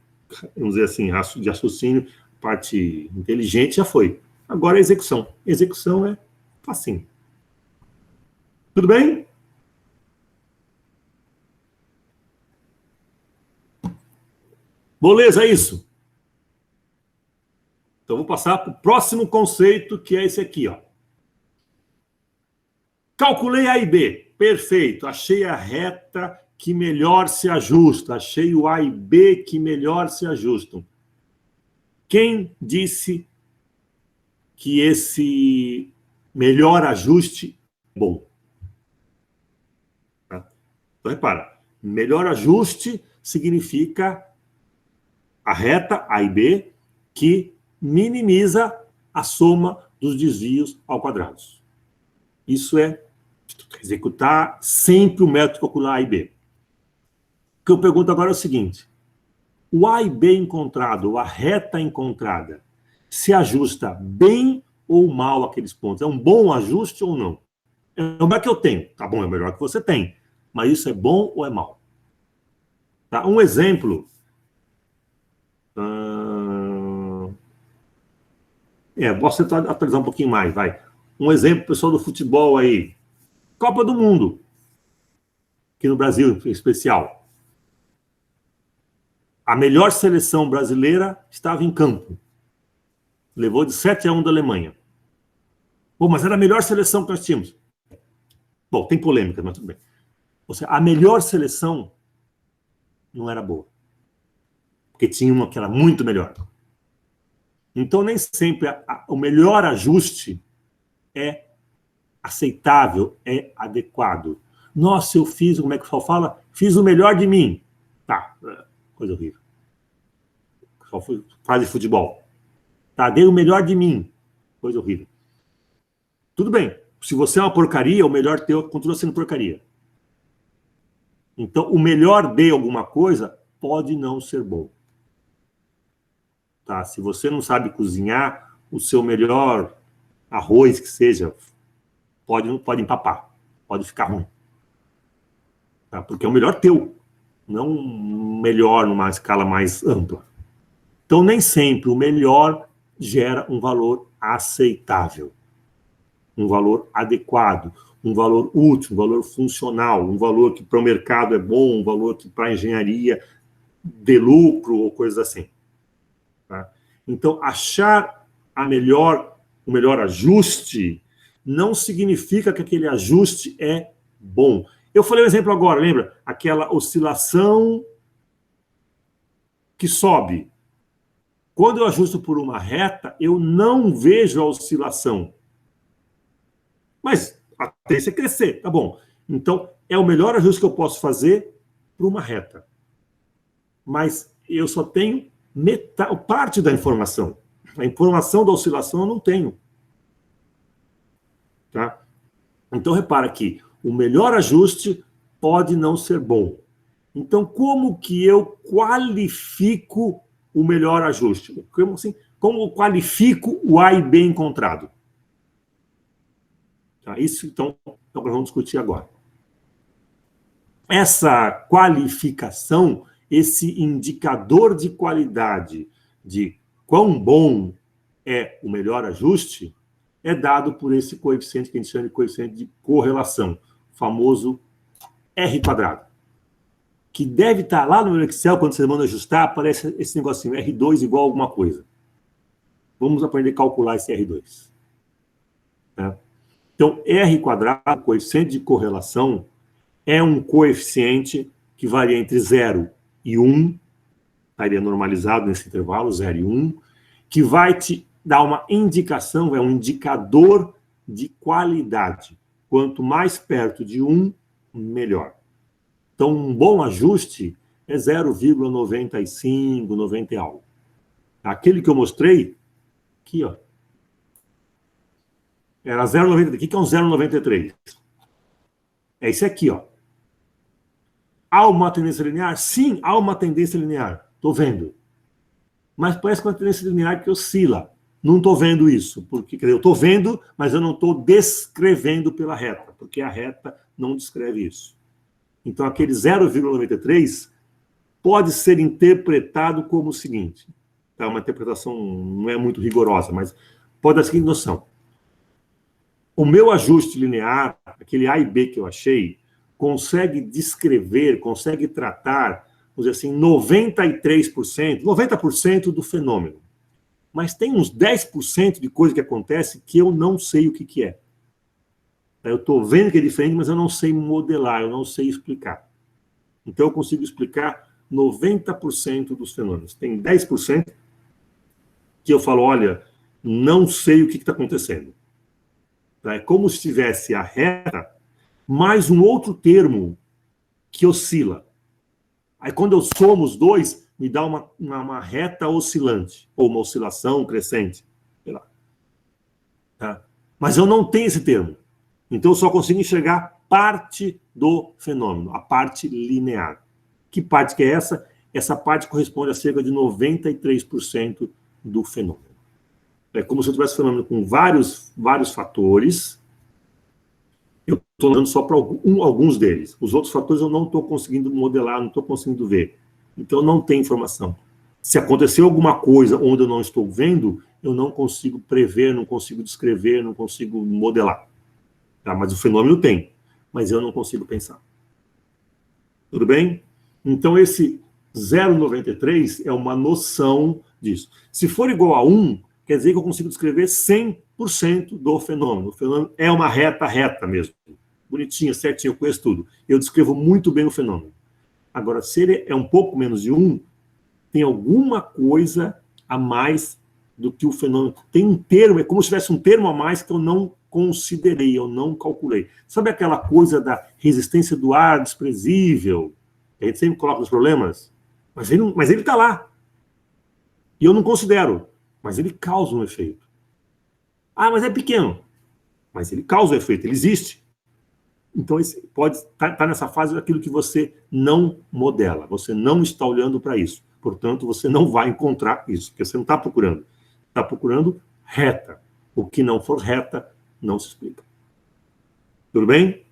vamos dizer assim, de raciocínio, a parte inteligente já foi. Agora é execução. Execução é facinho. Tudo bem? Beleza, é isso. Então, vou passar para o próximo conceito, que é esse aqui, ó. Calculei A e B. Perfeito. Achei a reta que melhor se ajusta. Achei o A e B que melhor se ajustam. Quem disse que esse melhor ajuste é bom? Tá? Então, repara. Melhor ajuste significa a reta A e B que minimiza a soma dos desvios ao quadrado. Isso é executar sempre o método calcular A e B. O que eu pergunto agora é o seguinte: o A e B encontrado, ou a reta encontrada, se ajusta bem ou mal aqueles pontos? É um bom ajuste ou não? É o melhor que eu tenho. Tá bom, é o melhor que você tem. Mas isso é bom ou é mal? Tá? Um exemplo. Posso atualizar um pouquinho mais, vai. Um exemplo, pessoal do futebol aí. Copa do Mundo. Aqui no Brasil, em especial. A melhor seleção brasileira estava em campo. Levou de 7-1 da Alemanha. Bom, mas era a melhor seleção que nós tínhamos. Bom, tem polêmica, mas tudo bem. Ou seja, a melhor seleção não era boa. Porque tinha uma que era muito melhor. Então, nem sempre o melhor ajuste é aceitável, é adequado. Nossa, eu fiz, como é que o pessoal fala? Fiz o melhor de mim. Tá, coisa horrível. Só faz de futebol. Tá, dei o melhor de mim. Coisa horrível. Tudo bem. Se você é uma porcaria, o melhor teu continua sendo porcaria. Então, o melhor de alguma coisa pode não ser bom. Tá? Se você não sabe cozinhar, o seu melhor arroz que seja, pode empapar. Pode ficar ruim. Tá? Porque é o melhor teu. Não melhor numa escala mais ampla. Então, nem sempre o melhor gera um valor aceitável, um valor adequado, um valor útil, um valor funcional, um valor que para o mercado é bom, um valor que para a engenharia dê lucro ou coisas assim. Tá? Então, achar o melhor ajuste não significa que aquele ajuste é bom. Eu falei um exemplo agora, lembra? Aquela oscilação que sobe. Quando eu ajusto por uma reta, eu não vejo a oscilação. Mas a tendência é crescer, tá bom. Então, é o melhor ajuste que eu posso fazer para uma reta. Mas eu só tenho parte da informação. A informação da oscilação eu não tenho. Tá? Então, repara que o melhor ajuste pode não ser bom. Então, como que eu qualifico o melhor ajuste? Como eu qualifico o A e B encontrado? Tá? Isso, então, nós vamos discutir agora. Essa qualificação, esse indicador de qualidade de quão bom é o melhor ajuste, é dado por esse coeficiente que a gente chama de coeficiente de correlação, o famoso R². Que deve estar lá no Excel, quando você manda ajustar, aparece esse negocinho, R2 igual a alguma coisa. Vamos aprender a calcular esse R2. Tá? Então, R², coeficiente de correlação, é um coeficiente que varia entre 0 e 1, estaria normalizado nesse intervalo, 0 e 1, que vai te dar uma indicação, é um indicador de qualidade. Quanto mais perto de 1, melhor. Então, um bom ajuste é 0,95, 90 e algo. Aquele que eu mostrei, aqui, ó, era 0,93. O que é um 0,93? É esse aqui, ó. Há uma tendência linear? Sim, há uma tendência linear. Estou vendo. Mas parece uma tendência linear que oscila. Não estou vendo isso, porque quer dizer, eu estou vendo, mas eu não estou descrevendo pela reta, porque a reta não descreve isso. Então, aquele 0,93 pode ser interpretado como o seguinte, tá? Uma interpretação não é muito rigorosa, mas pode dar a seguinte noção. O meu ajuste linear, aquele A e B que eu achei, consegue descrever, consegue tratar, vamos dizer assim, 93%, 90% do fenômeno. Mas tem uns 10% de coisa que acontece que eu não sei o que é. Eu estou vendo que é diferente, mas eu não sei modelar, eu não sei explicar. Então, eu consigo explicar 90% dos fenômenos. Tem 10% que eu falo, olha, não sei o que está acontecendo. É como se tivesse a reta, mais um outro termo que oscila. Aí, quando eu somo os dois, me dá uma reta oscilante, ou uma oscilação crescente. Sei lá. Tá? Mas eu não tenho esse termo. Então, eu só consigo enxergar parte do fenômeno, a parte linear. Que parte que é essa? Essa parte corresponde a cerca de 93% do fenômeno. É como se eu tivesse fenômeno com vários fatores. Eu estou olhando só para alguns deles. Os outros fatores eu não estou conseguindo modelar, não estou conseguindo ver. Então, não tem informação. Se aconteceu alguma coisa onde eu não estou vendo, eu não consigo prever, não consigo descrever, não consigo modelar. Tá? Mas o fenômeno tem, mas eu não consigo pensar. Tudo bem? Então, esse 0,93 é uma noção disso. Se for igual a 1, quer dizer que eu consigo descrever 100% do fenômeno. O fenômeno é uma reta mesmo. Bonitinha, certinho, eu conheço tudo. Eu descrevo muito bem o fenômeno. Agora, se ele é um pouco menos de 1, tem alguma coisa a mais do que o fenômeno. Tem um termo, é como se tivesse um termo a mais que eu não considerei, eu não calculei. Sabe aquela coisa da resistência do ar desprezível? A gente sempre coloca nos problemas, mas ele está lá. E eu não considero, mas ele causa um efeito. Ah, mas é pequeno. Mas ele causa um efeito, ele existe. Então, esse pode estar nessa fase daquilo que você não modela, você não está olhando para isso. Portanto, você não vai encontrar isso, porque você não está procurando. Está procurando reta. O que não for reta, não se explica. Tudo bem?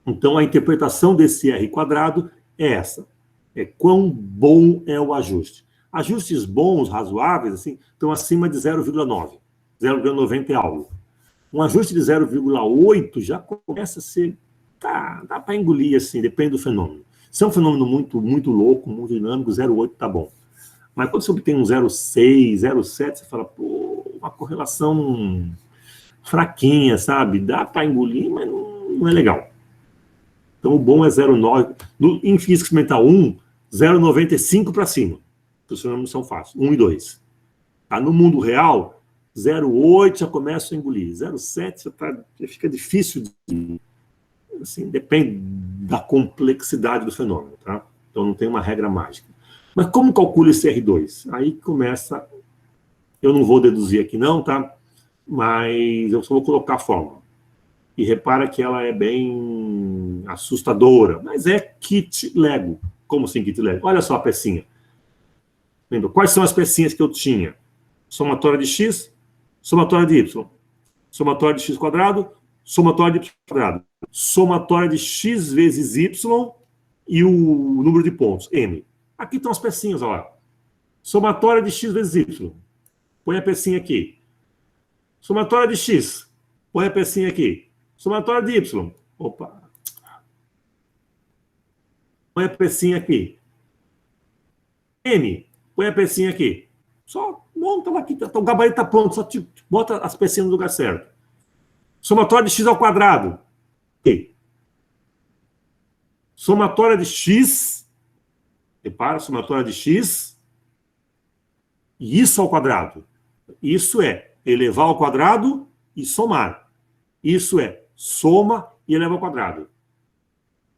Então, a interpretação desse R quadrado é essa. É quão bom é o ajuste. Ajustes bons, razoáveis, assim, estão acima de 0,9. 0,90 é algo. Um ajuste de 0,8 já começa a ser... dá para engolir, assim, depende do fenômeno. Se é um fenômeno muito, muito louco, muito dinâmico, 0,8 tá bom. Mas quando você obtém um 0,6, 0,7, você fala, pô, uma correlação fraquinha, sabe? Dá para engolir, mas não é legal. Então, o bom é 0,9. Em física experimental 1, 0,95 para cima. Os fenômenos são fáceis. 1 e 2. Tá? No mundo real, 0,8 já começa a engolir. 0,7 já fica difícil de... Assim, depende da complexidade do fenômeno. Tá? Então, não tem uma regra mágica. Mas como calcula esse R2? Aí começa... Eu não vou deduzir aqui não, tá? Mas eu só vou colocar a fórmula. E repara que ela é bem assustadora, mas é kit Lego. Como assim kit Lego? Olha só a pecinha. Lembra? Quais são as pecinhas que eu tinha? Somatória de x, somatória de y. Somatória de x quadrado, somatória de y quadrado. Somatória de x vezes y e o número de pontos, m. Aqui estão as pecinhas, olha. Somatória de x vezes y. Põe a pecinha aqui. Somatória de x. Põe a pecinha aqui. Somatória de y. Opa. Põe a pecinha aqui. M. Põe a pecinha aqui. Só monta lá aqui. O gabarito está pronto. Só bota as pecinhas no lugar certo. Somatória de x ao quadrado. Ok. Somatória de x. Repara, somatória de x. E isso ao quadrado. Isso é elevar ao quadrado e somar. Isso é soma e eleva ao quadrado.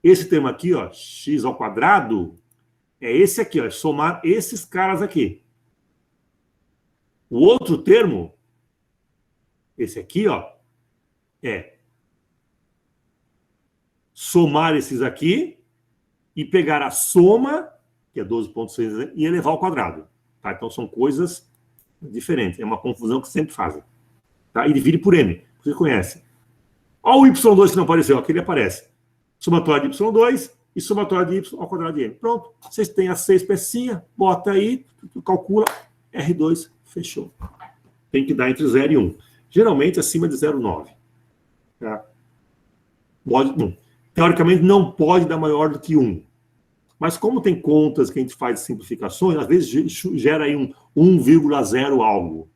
Esse termo aqui, ó, x ao quadrado, é esse aqui, ó, somar esses caras aqui. O outro termo, esse aqui, ó, é somar esses aqui e pegar a soma, que é 12,6, e elevar ao quadrado. Tá? Então, são coisas diferentes. É uma confusão que sempre fazem. Tá? E divide por n. Você conhece. Olha o y2 que não apareceu. Aqui ele aparece. Somatório de y2 e somatório de y ao quadrado de n. Pronto. Vocês têm as 6 pecinhas, bota aí, calcula, R2, fechou. Tem que dar entre 0 e 1. Geralmente acima de 0,9. Tá? Teoricamente não pode dar maior do que 1. Mas como tem contas que a gente faz simplificações, às vezes gera aí um 1,0 algo.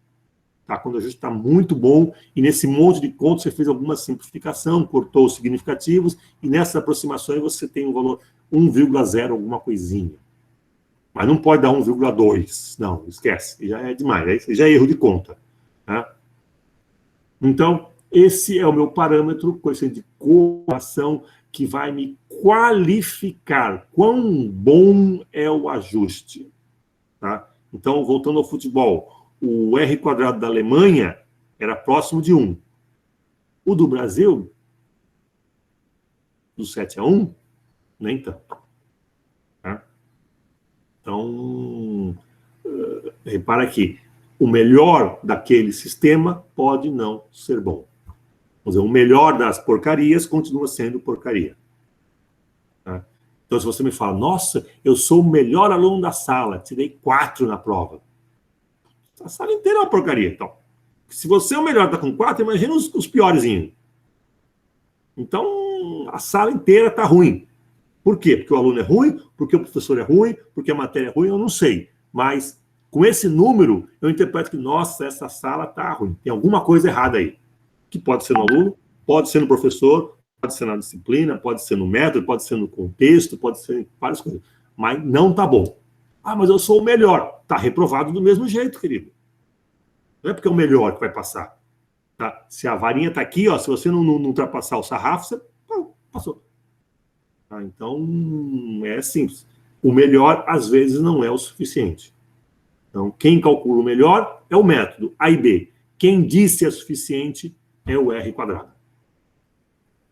Tá? Quando a gente está muito bom, e nesse monte de contas você fez alguma simplificação, cortou os significativos, e nessas aproximações você tem um valor 1,0 alguma coisinha. Mas não pode dar 1,2. Não, esquece. Já é demais. Já é erro de conta. Tá? Então, esse é o meu parâmetro, coisa de correlação, que vai me qualificar quão bom é o ajuste. Tá? Então, voltando ao futebol, o R² da Alemanha era próximo de 1. O do Brasil, do 7-1, nem tanto. Tá? Então, repara aqui, o melhor daquele sistema pode não ser bom. Vamos dizer, o melhor das porcarias continua sendo porcaria. Tá? Então, se você me fala, nossa, eu sou o melhor aluno da sala, tirei 4 na prova. A sala inteira é uma porcaria, então. Se você é o melhor, está com 4, imagina os piorzinhos. Então, a sala inteira está ruim. Por quê? Porque o aluno é ruim, porque o professor é ruim, porque a matéria é ruim, eu não sei. Mas, com esse número, eu interpreto que, nossa, essa sala está ruim. Tem alguma coisa errada aí. Que pode ser no aluno, pode ser no professor, pode ser na disciplina, pode ser no método, pode ser no contexto, pode ser em várias coisas. Mas não está bom. Ah, mas eu sou o melhor. Está reprovado do mesmo jeito, querido. Não é porque é o melhor que vai passar. Tá? Se a varinha está aqui, ó, se você não ultrapassar o sarrafo, você passou. Tá? Então, é simples. O melhor, às vezes, não é o suficiente. Então, quem calcula o melhor é o método A e B. Quem disse é suficiente é o R².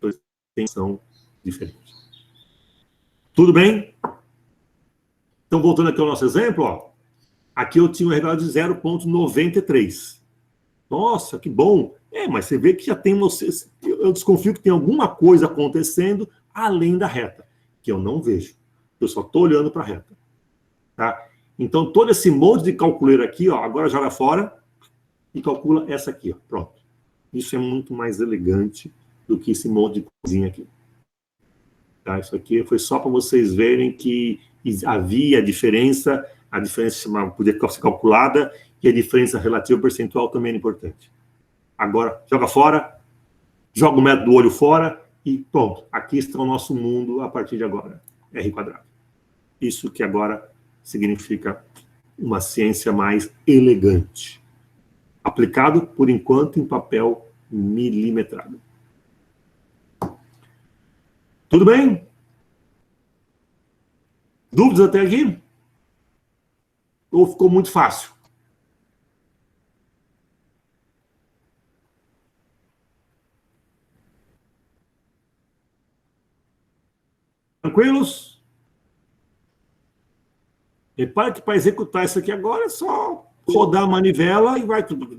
Então, são diferentes. Tudo bem? Então, voltando aqui ao nosso exemplo, ó, aqui eu tinha um R² de 0,93. Nossa, que bom. Mas você vê que já tem... Eu desconfio que tem alguma coisa acontecendo além da reta, que eu não vejo. Eu só estou olhando para a reta. Tá? Então, todo esse monte de calculeiro aqui, ó, agora joga fora e calcula essa aqui. Ó. Pronto. Isso é muito mais elegante do que esse monte de coisinha aqui. Tá? Isso aqui foi só para vocês verem que havia a diferença podia ser calculada, e a diferença relativa percentual também é importante. Agora, joga fora, joga o método do olho fora, e pronto, aqui está o nosso mundo a partir de agora, R². Isso que agora significa uma ciência mais elegante. Aplicado, por enquanto, em papel milimetrado. Tudo bem? Dúvidas até aqui? Ou ficou muito fácil? Tranquilos? Repara que para executar isso aqui agora é só rodar a manivela e vai tudo.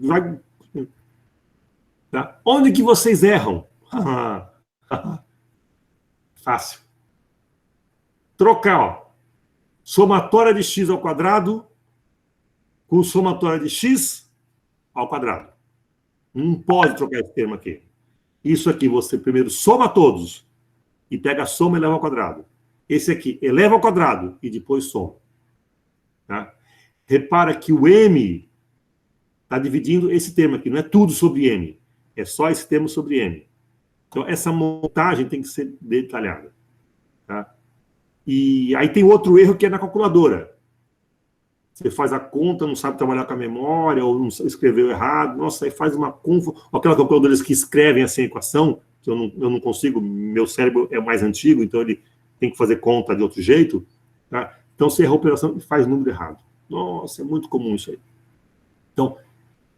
Tá? Onde que vocês erram? Fácil. Trocar, ó. Somatória de x ao quadrado com somatória de x ao quadrado. Não pode trocar esse termo aqui. Isso aqui você primeiro soma todos e pega a soma e eleva ao quadrado. Esse aqui eleva ao quadrado e depois soma. Tá? Repara que o m está dividindo esse termo aqui. Não é tudo sobre m. É só esse termo sobre m. Então, essa montagem tem que ser detalhada. Tá? E aí tem outro erro que é na calculadora. Você faz a conta, não sabe trabalhar com a memória, ou não escreveu errado. Nossa, aí faz uma confusão. Aquelas calculadoras que escrevem assim a equação, que eu não consigo, meu cérebro é mais antigo, então ele tem que fazer conta de outro jeito. Tá? Então, você erra a operação e faz número errado. Nossa, é muito comum isso aí. Então,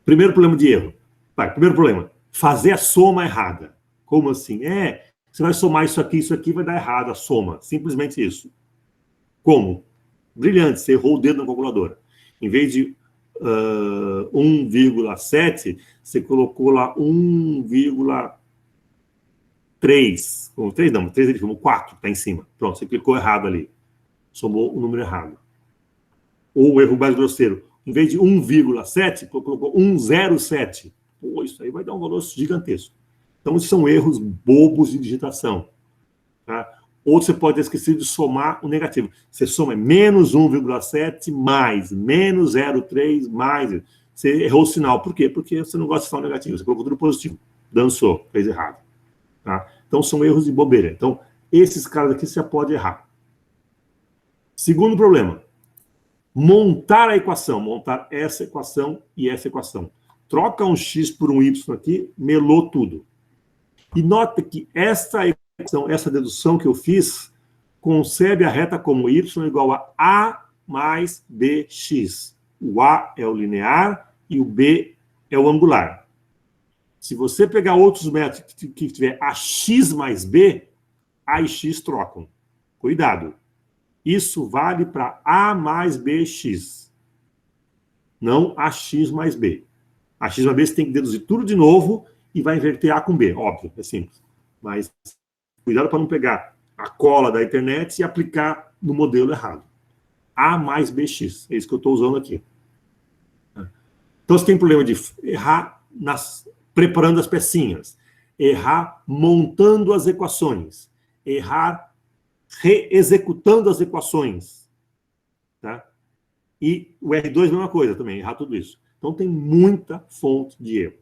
primeiro problema de erro. Primeiro problema, fazer a soma errada. Como assim? Você vai somar isso aqui, vai dar errado a soma. Simplesmente isso. Como? Brilhante, você errou o dedo na calculadora. Em vez de 1,7, você colocou lá 1,3. 3 não, 3 ele chamou 4, está em cima. Pronto, você clicou errado ali. Somou o número errado. Ou o erro mais grosseiro. Em vez de 1,7, colocou 1,07. Pô, isso aí vai dar um valor gigantesco. Então, isso são erros bobos de digitação. Tá? Ou você pode ter esquecido de somar o negativo. Você soma menos 1,7 mais, menos 0,3 mais. Você errou o sinal. Por quê? Porque você não gosta de sinal negativo. Você colocou tudo positivo. Dançou, fez errado. Tá? Então, são erros de bobeira. Então, esses caras aqui você pode errar. Segundo problema. Montar a equação. Montar essa equação e essa equação. Troca um x por um y aqui, melou tudo. E nota que essa equação, essa dedução que eu fiz, concebe a reta como y igual a mais bx. O a é o linear e o b é o angular. Se você pegar outros métodos que tiver ax mais b, a e x trocam. Cuidado. Isso vale para a mais bx. Não ax mais b. A x mais b você tem que deduzir tudo de novo e vai inverter A com B. Óbvio, é simples. Mas cuidado para não pegar a cola da internet e aplicar no modelo errado. A mais BX. É isso que eu estou usando aqui. Então você tem problema de errar preparando as pecinhas, errar montando as equações, errar reexecutando as equações. Tá? E o R2 é a mesma coisa também, errar tudo isso. Então, tem muita fonte de erro.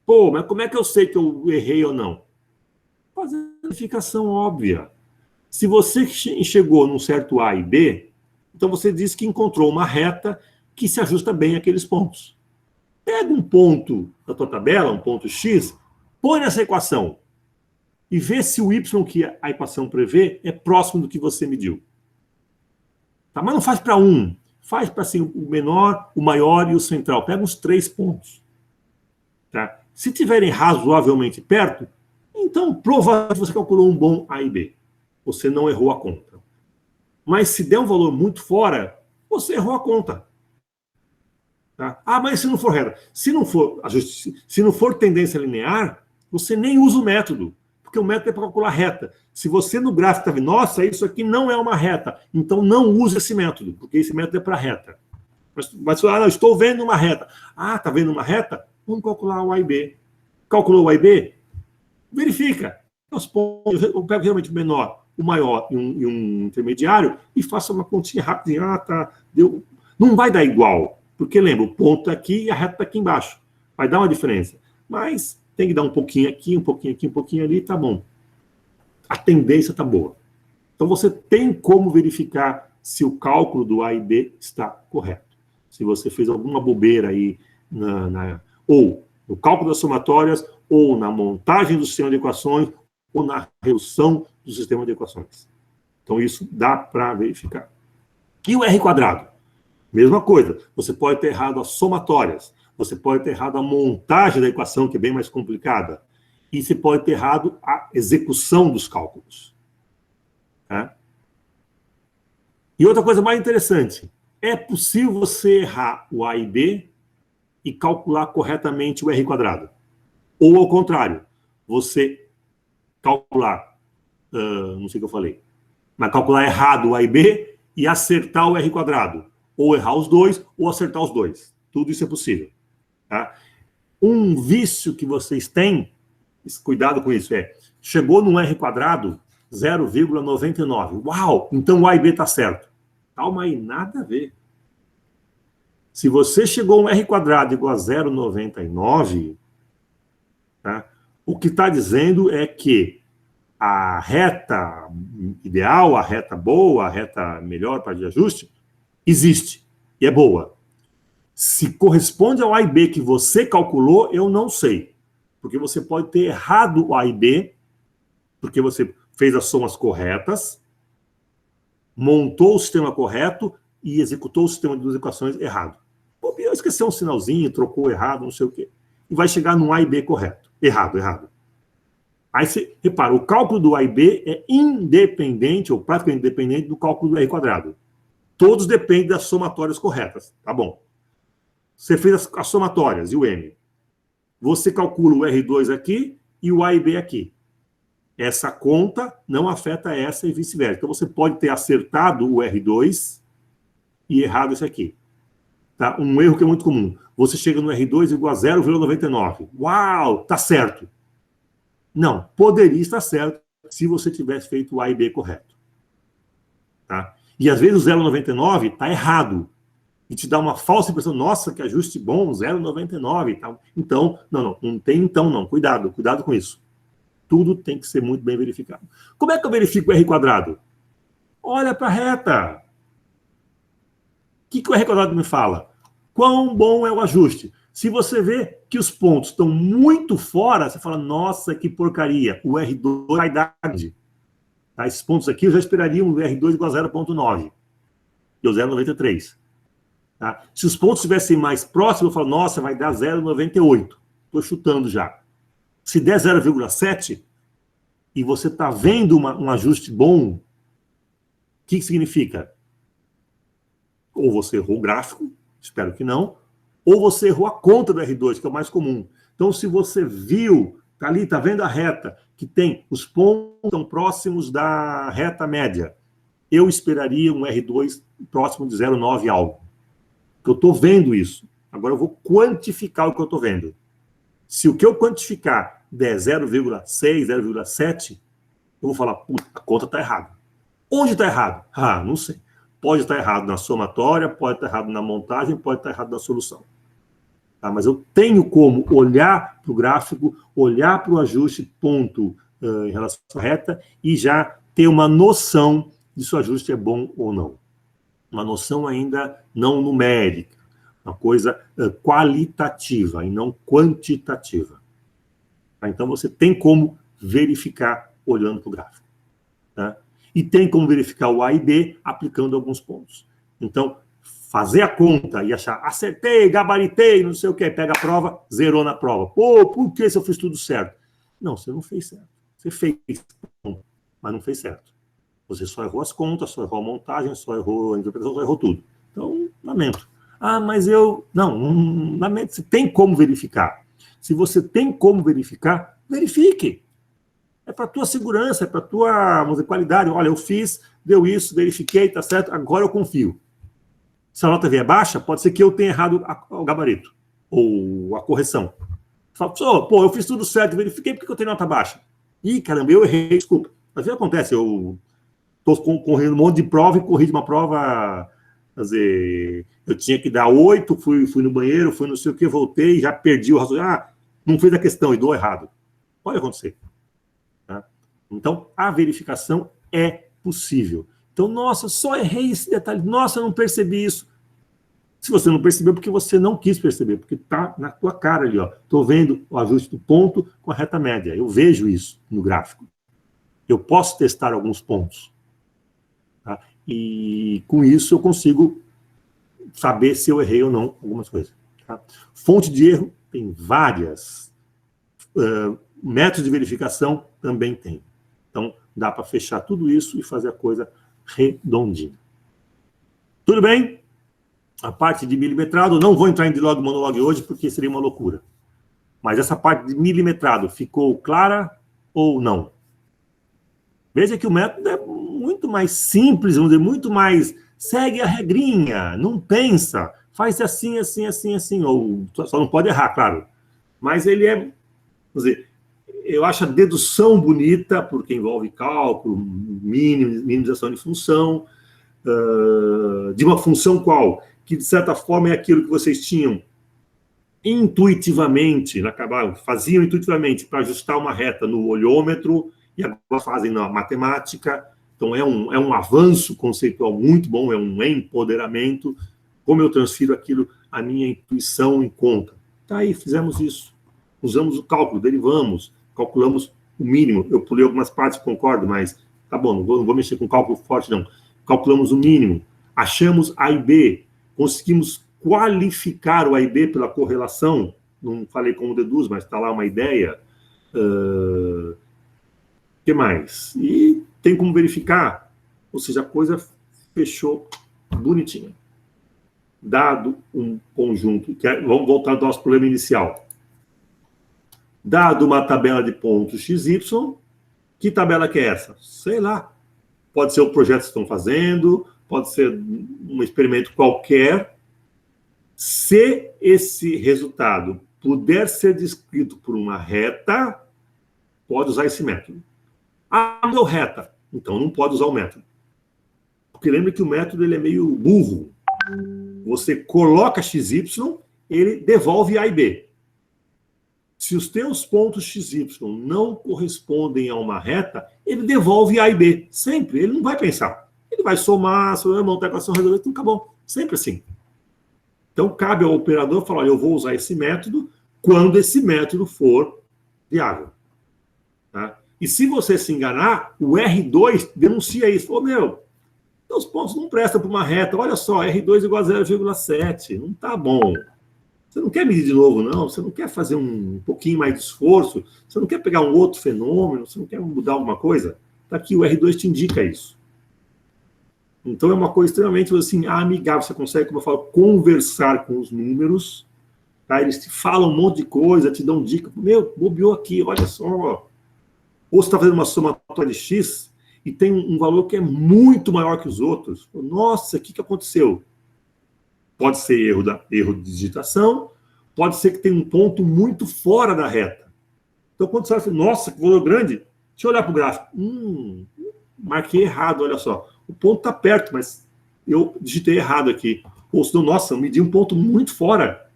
Pô, mas como é que eu sei que eu errei ou não? Fazendo a verificação óbvia. Se você chegou num certo A e B, então você diz que encontrou uma reta que se ajusta bem àqueles pontos. Pega um ponto da tua tabela, um ponto X, põe nessa equação e vê se o Y que a equação prevê é próximo do que você mediu. Tá? Mas não faz para um. Faz para assim, o menor, o maior e o central. Pega uns 3 pontos. Tá? Se tiverem razoavelmente perto, então provavelmente você calculou um bom A e B. Você não errou a conta. Mas se der um valor muito fora, você errou a conta. Tá? Ah, mas se não for reta. Se não for tendência linear, você nem usa o método. Porque o método é para calcular reta. Se você no gráfico está vendo, nossa, isso aqui não é uma reta, então não use esse método, porque esse método é para reta. Mas não, estou vendo uma reta. Ah, está vendo uma reta? Vamos calcular o A e B. Calculou o A e B? Verifica. Eu pego realmente o menor, o maior e um intermediário e faço uma continha rapidinha. Ah, tá. Deu. Não vai dar igual, porque lembra, o ponto está aqui e a reta está aqui embaixo. Vai dar uma diferença. Mas tem que dar um pouquinho aqui, um pouquinho aqui, um pouquinho ali, tá bom. A tendência tá boa. Então você tem como verificar se o cálculo do A e B está correto. Se você fez alguma bobeira aí, ou no cálculo das somatórias, ou na montagem do sistema de equações, ou na redução do sistema de equações. Então isso dá para verificar. E o R quadrado? Mesma coisa. Você pode ter errado as somatórias. Você pode ter errado a montagem da equação, que é bem mais complicada. E você pode ter errado a execução dos cálculos. Tá? E outra coisa mais interessante. É possível você errar o A e B e calcular corretamente o R quadrado. Ou ao contrário, você calcular, não sei o que eu falei, mas calcular errado o A e B e acertar o R quadrado. Ou errar os dois, ou acertar os dois. Tudo isso é possível. Tá? Um vício que vocês têm, cuidado com isso, chegou no R quadrado 0,99. Uau! Então o A e B está certo. Calma aí, nada a ver. Se você chegou a um R quadrado igual a 0,99, tá? O que está dizendo é que a reta ideal, a reta boa, a reta melhor para de ajuste, existe e é boa. Se corresponde ao A e B que você calculou, eu não sei. Porque você pode ter errado o A e B, porque você fez as somas corretas, montou o sistema correto e executou o sistema de duas equações errado. Pô, esqueceu um sinalzinho, trocou errado, não sei o quê. E vai chegar no A e B correto. Errado. Aí você repara, o cálculo do A e B é independente, ou praticamente independente, do cálculo do R quadrado. Todos dependem das somatórias corretas. Tá bom. Você fez as somatórias e o M. Você calcula o R2 aqui e o A e B aqui. Essa conta não afeta essa e vice-versa. Então você pode ter acertado o R2 e errado esse aqui. Tá? Um erro que é muito comum. Você chega no R2 igual a 0,99. Uau, tá certo. Não, poderia estar certo se você tivesse feito o A e B correto. Tá? E às vezes o 0,99 está errado. E te dá uma falsa impressão, nossa, que ajuste bom, 0,99 e tal. Então, não tem então não. Cuidado com isso. Tudo tem que ser muito bem verificado. Como é que eu verifico o R quadrado? Olha para a reta. O que o R quadrado me fala? Quão bom é o ajuste? Se você vê que os pontos estão muito fora, você fala, nossa, que porcaria. O R2 vai dar. Tá? Esses pontos aqui eu já esperaria um R2 igual a 0,9. E o 0,93. Tá? Se os pontos estivessem mais próximos, eu falo, nossa, vai dar 0,98. Estou chutando já. Se der 0,7 e você está vendo um ajuste bom, o que significa? Ou você errou o gráfico, espero que não, ou você errou a conta do R2, que é o mais comum. Então, se você viu, está ali, está vendo a reta, que tem os pontos tão próximos da reta média, eu esperaria um R2 próximo de 0,9 algo. Porque eu estou vendo isso. Agora eu vou quantificar o que eu estou vendo. Se o que eu quantificar der 0,6, 0,7, eu vou falar, puta, a conta está errada. Onde está errado? Ah, não sei. Pode estar errado na somatória, pode estar errado na montagem, pode estar errado na solução. Tá? Mas eu tenho como olhar para o gráfico, olhar para o ajuste ponto em relação à reta e já ter uma noção de se o ajuste é bom ou não. Uma noção ainda não numérica, uma coisa qualitativa e não quantitativa. Tá? Então você tem como verificar olhando para o gráfico. Tá? E tem como verificar o A e B aplicando alguns pontos. Então, fazer a conta e achar, acertei, gabaritei, não sei o que, pega a prova, zerou na prova. Pô, por que se eu fiz tudo certo? Não, você não fez certo. Você fez, mas não fez certo. Você só errou as contas, só errou a montagem, só errou a interpretação, só errou tudo. Então, lamento. Ah, mas eu... Não, lamento. Você tem como verificar. Se você tem como verificar, verifique. É para a tua segurança, é para a tua, vamos dizer, qualidade. Olha, eu fiz, deu isso, verifiquei, tá certo, agora eu confio. Se a nota vier baixa, pode ser que eu tenha errado o gabarito, ou a correção. Fala, pô, eu fiz tudo certo, verifiquei, por que eu tenho nota baixa? Ih, caramba, eu errei, desculpa. Às vezes acontece, eu estou correndo um monte de prova e corri de uma prova, quer dizer, eu tinha que dar 8, fui no banheiro, fui não sei o que, voltei, já perdi o raciocínio. Ah, não fez a questão e dou errado. Pode acontecer. Tá? Então, a verificação é possível. Então, nossa, só errei esse detalhe. Nossa, eu não percebi isso. Se você não percebeu, porque você não quis perceber, porque está na tua cara ali, ó. Estou vendo o ajuste do ponto com a reta média. Eu vejo isso no gráfico. Eu posso testar alguns pontos. Tá? E com isso eu consigo saber se eu errei ou não algumas coisas. Tá? Fonte de erro tem várias. Métodos de verificação também tem. Então, dá para fechar tudo isso e fazer a coisa redondinha. Tudo bem? A parte de milimetrado, não vou entrar em diálogo e monólogo hoje, porque seria uma loucura. Mas essa parte de milimetrado ficou clara ou não? Veja que o método é muito mais simples, vamos dizer, muito mais... Segue a regrinha, não pensa, faz assim, assim, assim, assim, ou só não pode errar, claro. Mas ele é... Vamos dizer, eu acho a dedução bonita, porque envolve cálculo, minimização de função, de uma função qual? Que, de certa forma, é aquilo que vocês tinham intuitivamente, faziam intuitivamente para ajustar uma reta no olhômetro, e agora fazem na matemática. Então, é um avanço conceitual muito bom, é um empoderamento. Como eu transfiro aquilo, a minha intuição em conta. Tá aí, fizemos isso. Usamos o cálculo, derivamos, calculamos o mínimo. Eu pulei algumas partes, concordo, mas tá bom, não vou mexer com cálculo forte, não. Calculamos o mínimo, achamos A e B, conseguimos qualificar o A e B pela correlação, não falei como deduz, mas está lá uma ideia, que mais? E tem como verificar, ou seja, a coisa fechou bonitinha. Dado um conjunto, vamos voltar ao nosso problema inicial. Dado uma tabela de pontos XY, que tabela que é essa? Sei lá. Pode ser o projeto que estão fazendo, pode ser um experimento qualquer. Se esse resultado puder ser descrito por uma reta, pode usar esse método. Ah, não deu reta. Então não pode usar o método. Porque lembra que o método ele é meio burro. Você coloca XY, ele devolve A e B. Se os teus pontos XY não correspondem a uma reta, ele devolve A e B. Sempre. Ele não vai pensar. Ele vai somar, montar a equação, resolver, tudo acabou. Sempre assim. Então, cabe ao operador falar, olha, eu vou usar esse método quando esse método for viável. Tá? E se você se enganar, o R2 denuncia isso. Ô, meu, os pontos não prestam para uma reta. Olha só, R2 igual a 0,7. Não está bom. Você não quer medir de novo, não. Você não quer fazer um pouquinho mais de esforço. Você não quer pegar um outro fenômeno. Você não quer mudar alguma coisa. Está aqui, o R2 te indica isso. Então, é uma coisa extremamente assim, amigável. Você consegue, como eu falo, conversar com os números. Tá? Eles te falam um monte de coisa, te dão dica. Meu, bobeou aqui, olha só. Ou você está fazendo uma somatória de X e tem um valor que é muito maior que os outros. Nossa, o que aconteceu? Pode ser erro de digitação, pode ser que tenha um ponto muito fora da reta. Então, quando você fala, nossa, que valor grande, deixa eu olhar para o gráfico. Marquei errado, olha só. O ponto está perto, mas eu digitei errado aqui. Ou senão, nossa, eu medi um ponto muito fora.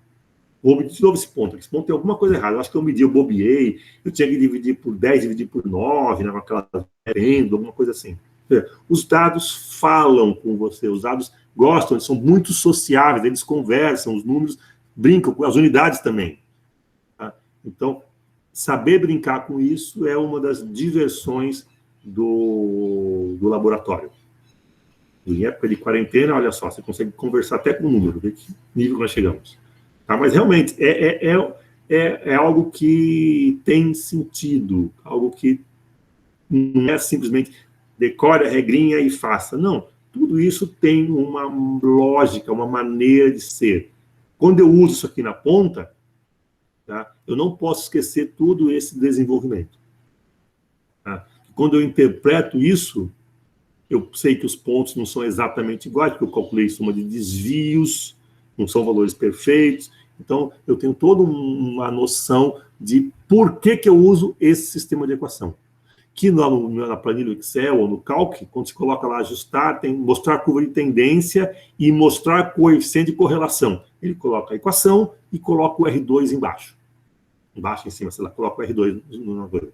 Vou medir de novo esse ponto. Esse ponto tem alguma coisa errada. Eu acho que eu medi, eu bobeei. Eu tinha que dividir por 10, dividir por 9, né, com aquela merenda, alguma coisa assim. Os dados falam com você, os dados gostam, eles são muito sociáveis, eles conversam, os números brincam com as unidades também. Tá? Então, saber brincar com isso é uma das diversões do laboratório. Em época de quarentena, olha só, você consegue conversar até com o número, ver que nível nós chegamos. Tá? Mas, realmente, é algo que tem sentido, algo que não é simplesmente decore a regrinha e faça. Não, tudo isso tem uma lógica, uma maneira de ser. Quando eu uso isso aqui na ponta, tá, eu não posso esquecer todo esse desenvolvimento. Tá? Quando eu interpreto isso, eu sei que os pontos não são exatamente iguais, porque eu calculei soma de desvios, não são valores perfeitos. Então, eu tenho toda uma noção de por que eu uso esse sistema de equação. Que na planilha do Excel ou no Calc, quando você coloca lá ajustar, tem mostrar curva de tendência e mostrar coeficiente de correlação. Ele coloca a equação e coloca o R2 embaixo. Embaixo, em cima, sei lá, coloca o R2 no R2.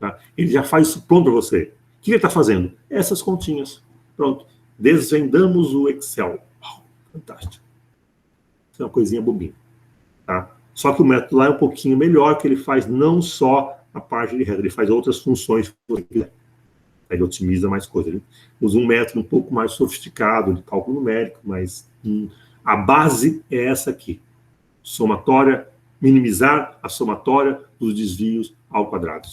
Tá? Ele já faz isso pronto para você. O que ele está fazendo? Essas continhas. Pronto. Desvendamos o Excel. Uau, fantástico. Isso é uma coisinha bobinha. Tá? Só que o método lá é um pouquinho melhor, que ele faz não só a parte de reta, ele faz outras funções que você quiser. Ele otimiza mais coisas. Ele usa um método um pouco mais sofisticado de cálculo numérico, mas a base é essa aqui. Somatória, minimizar a somatória dos desvios ao quadrado.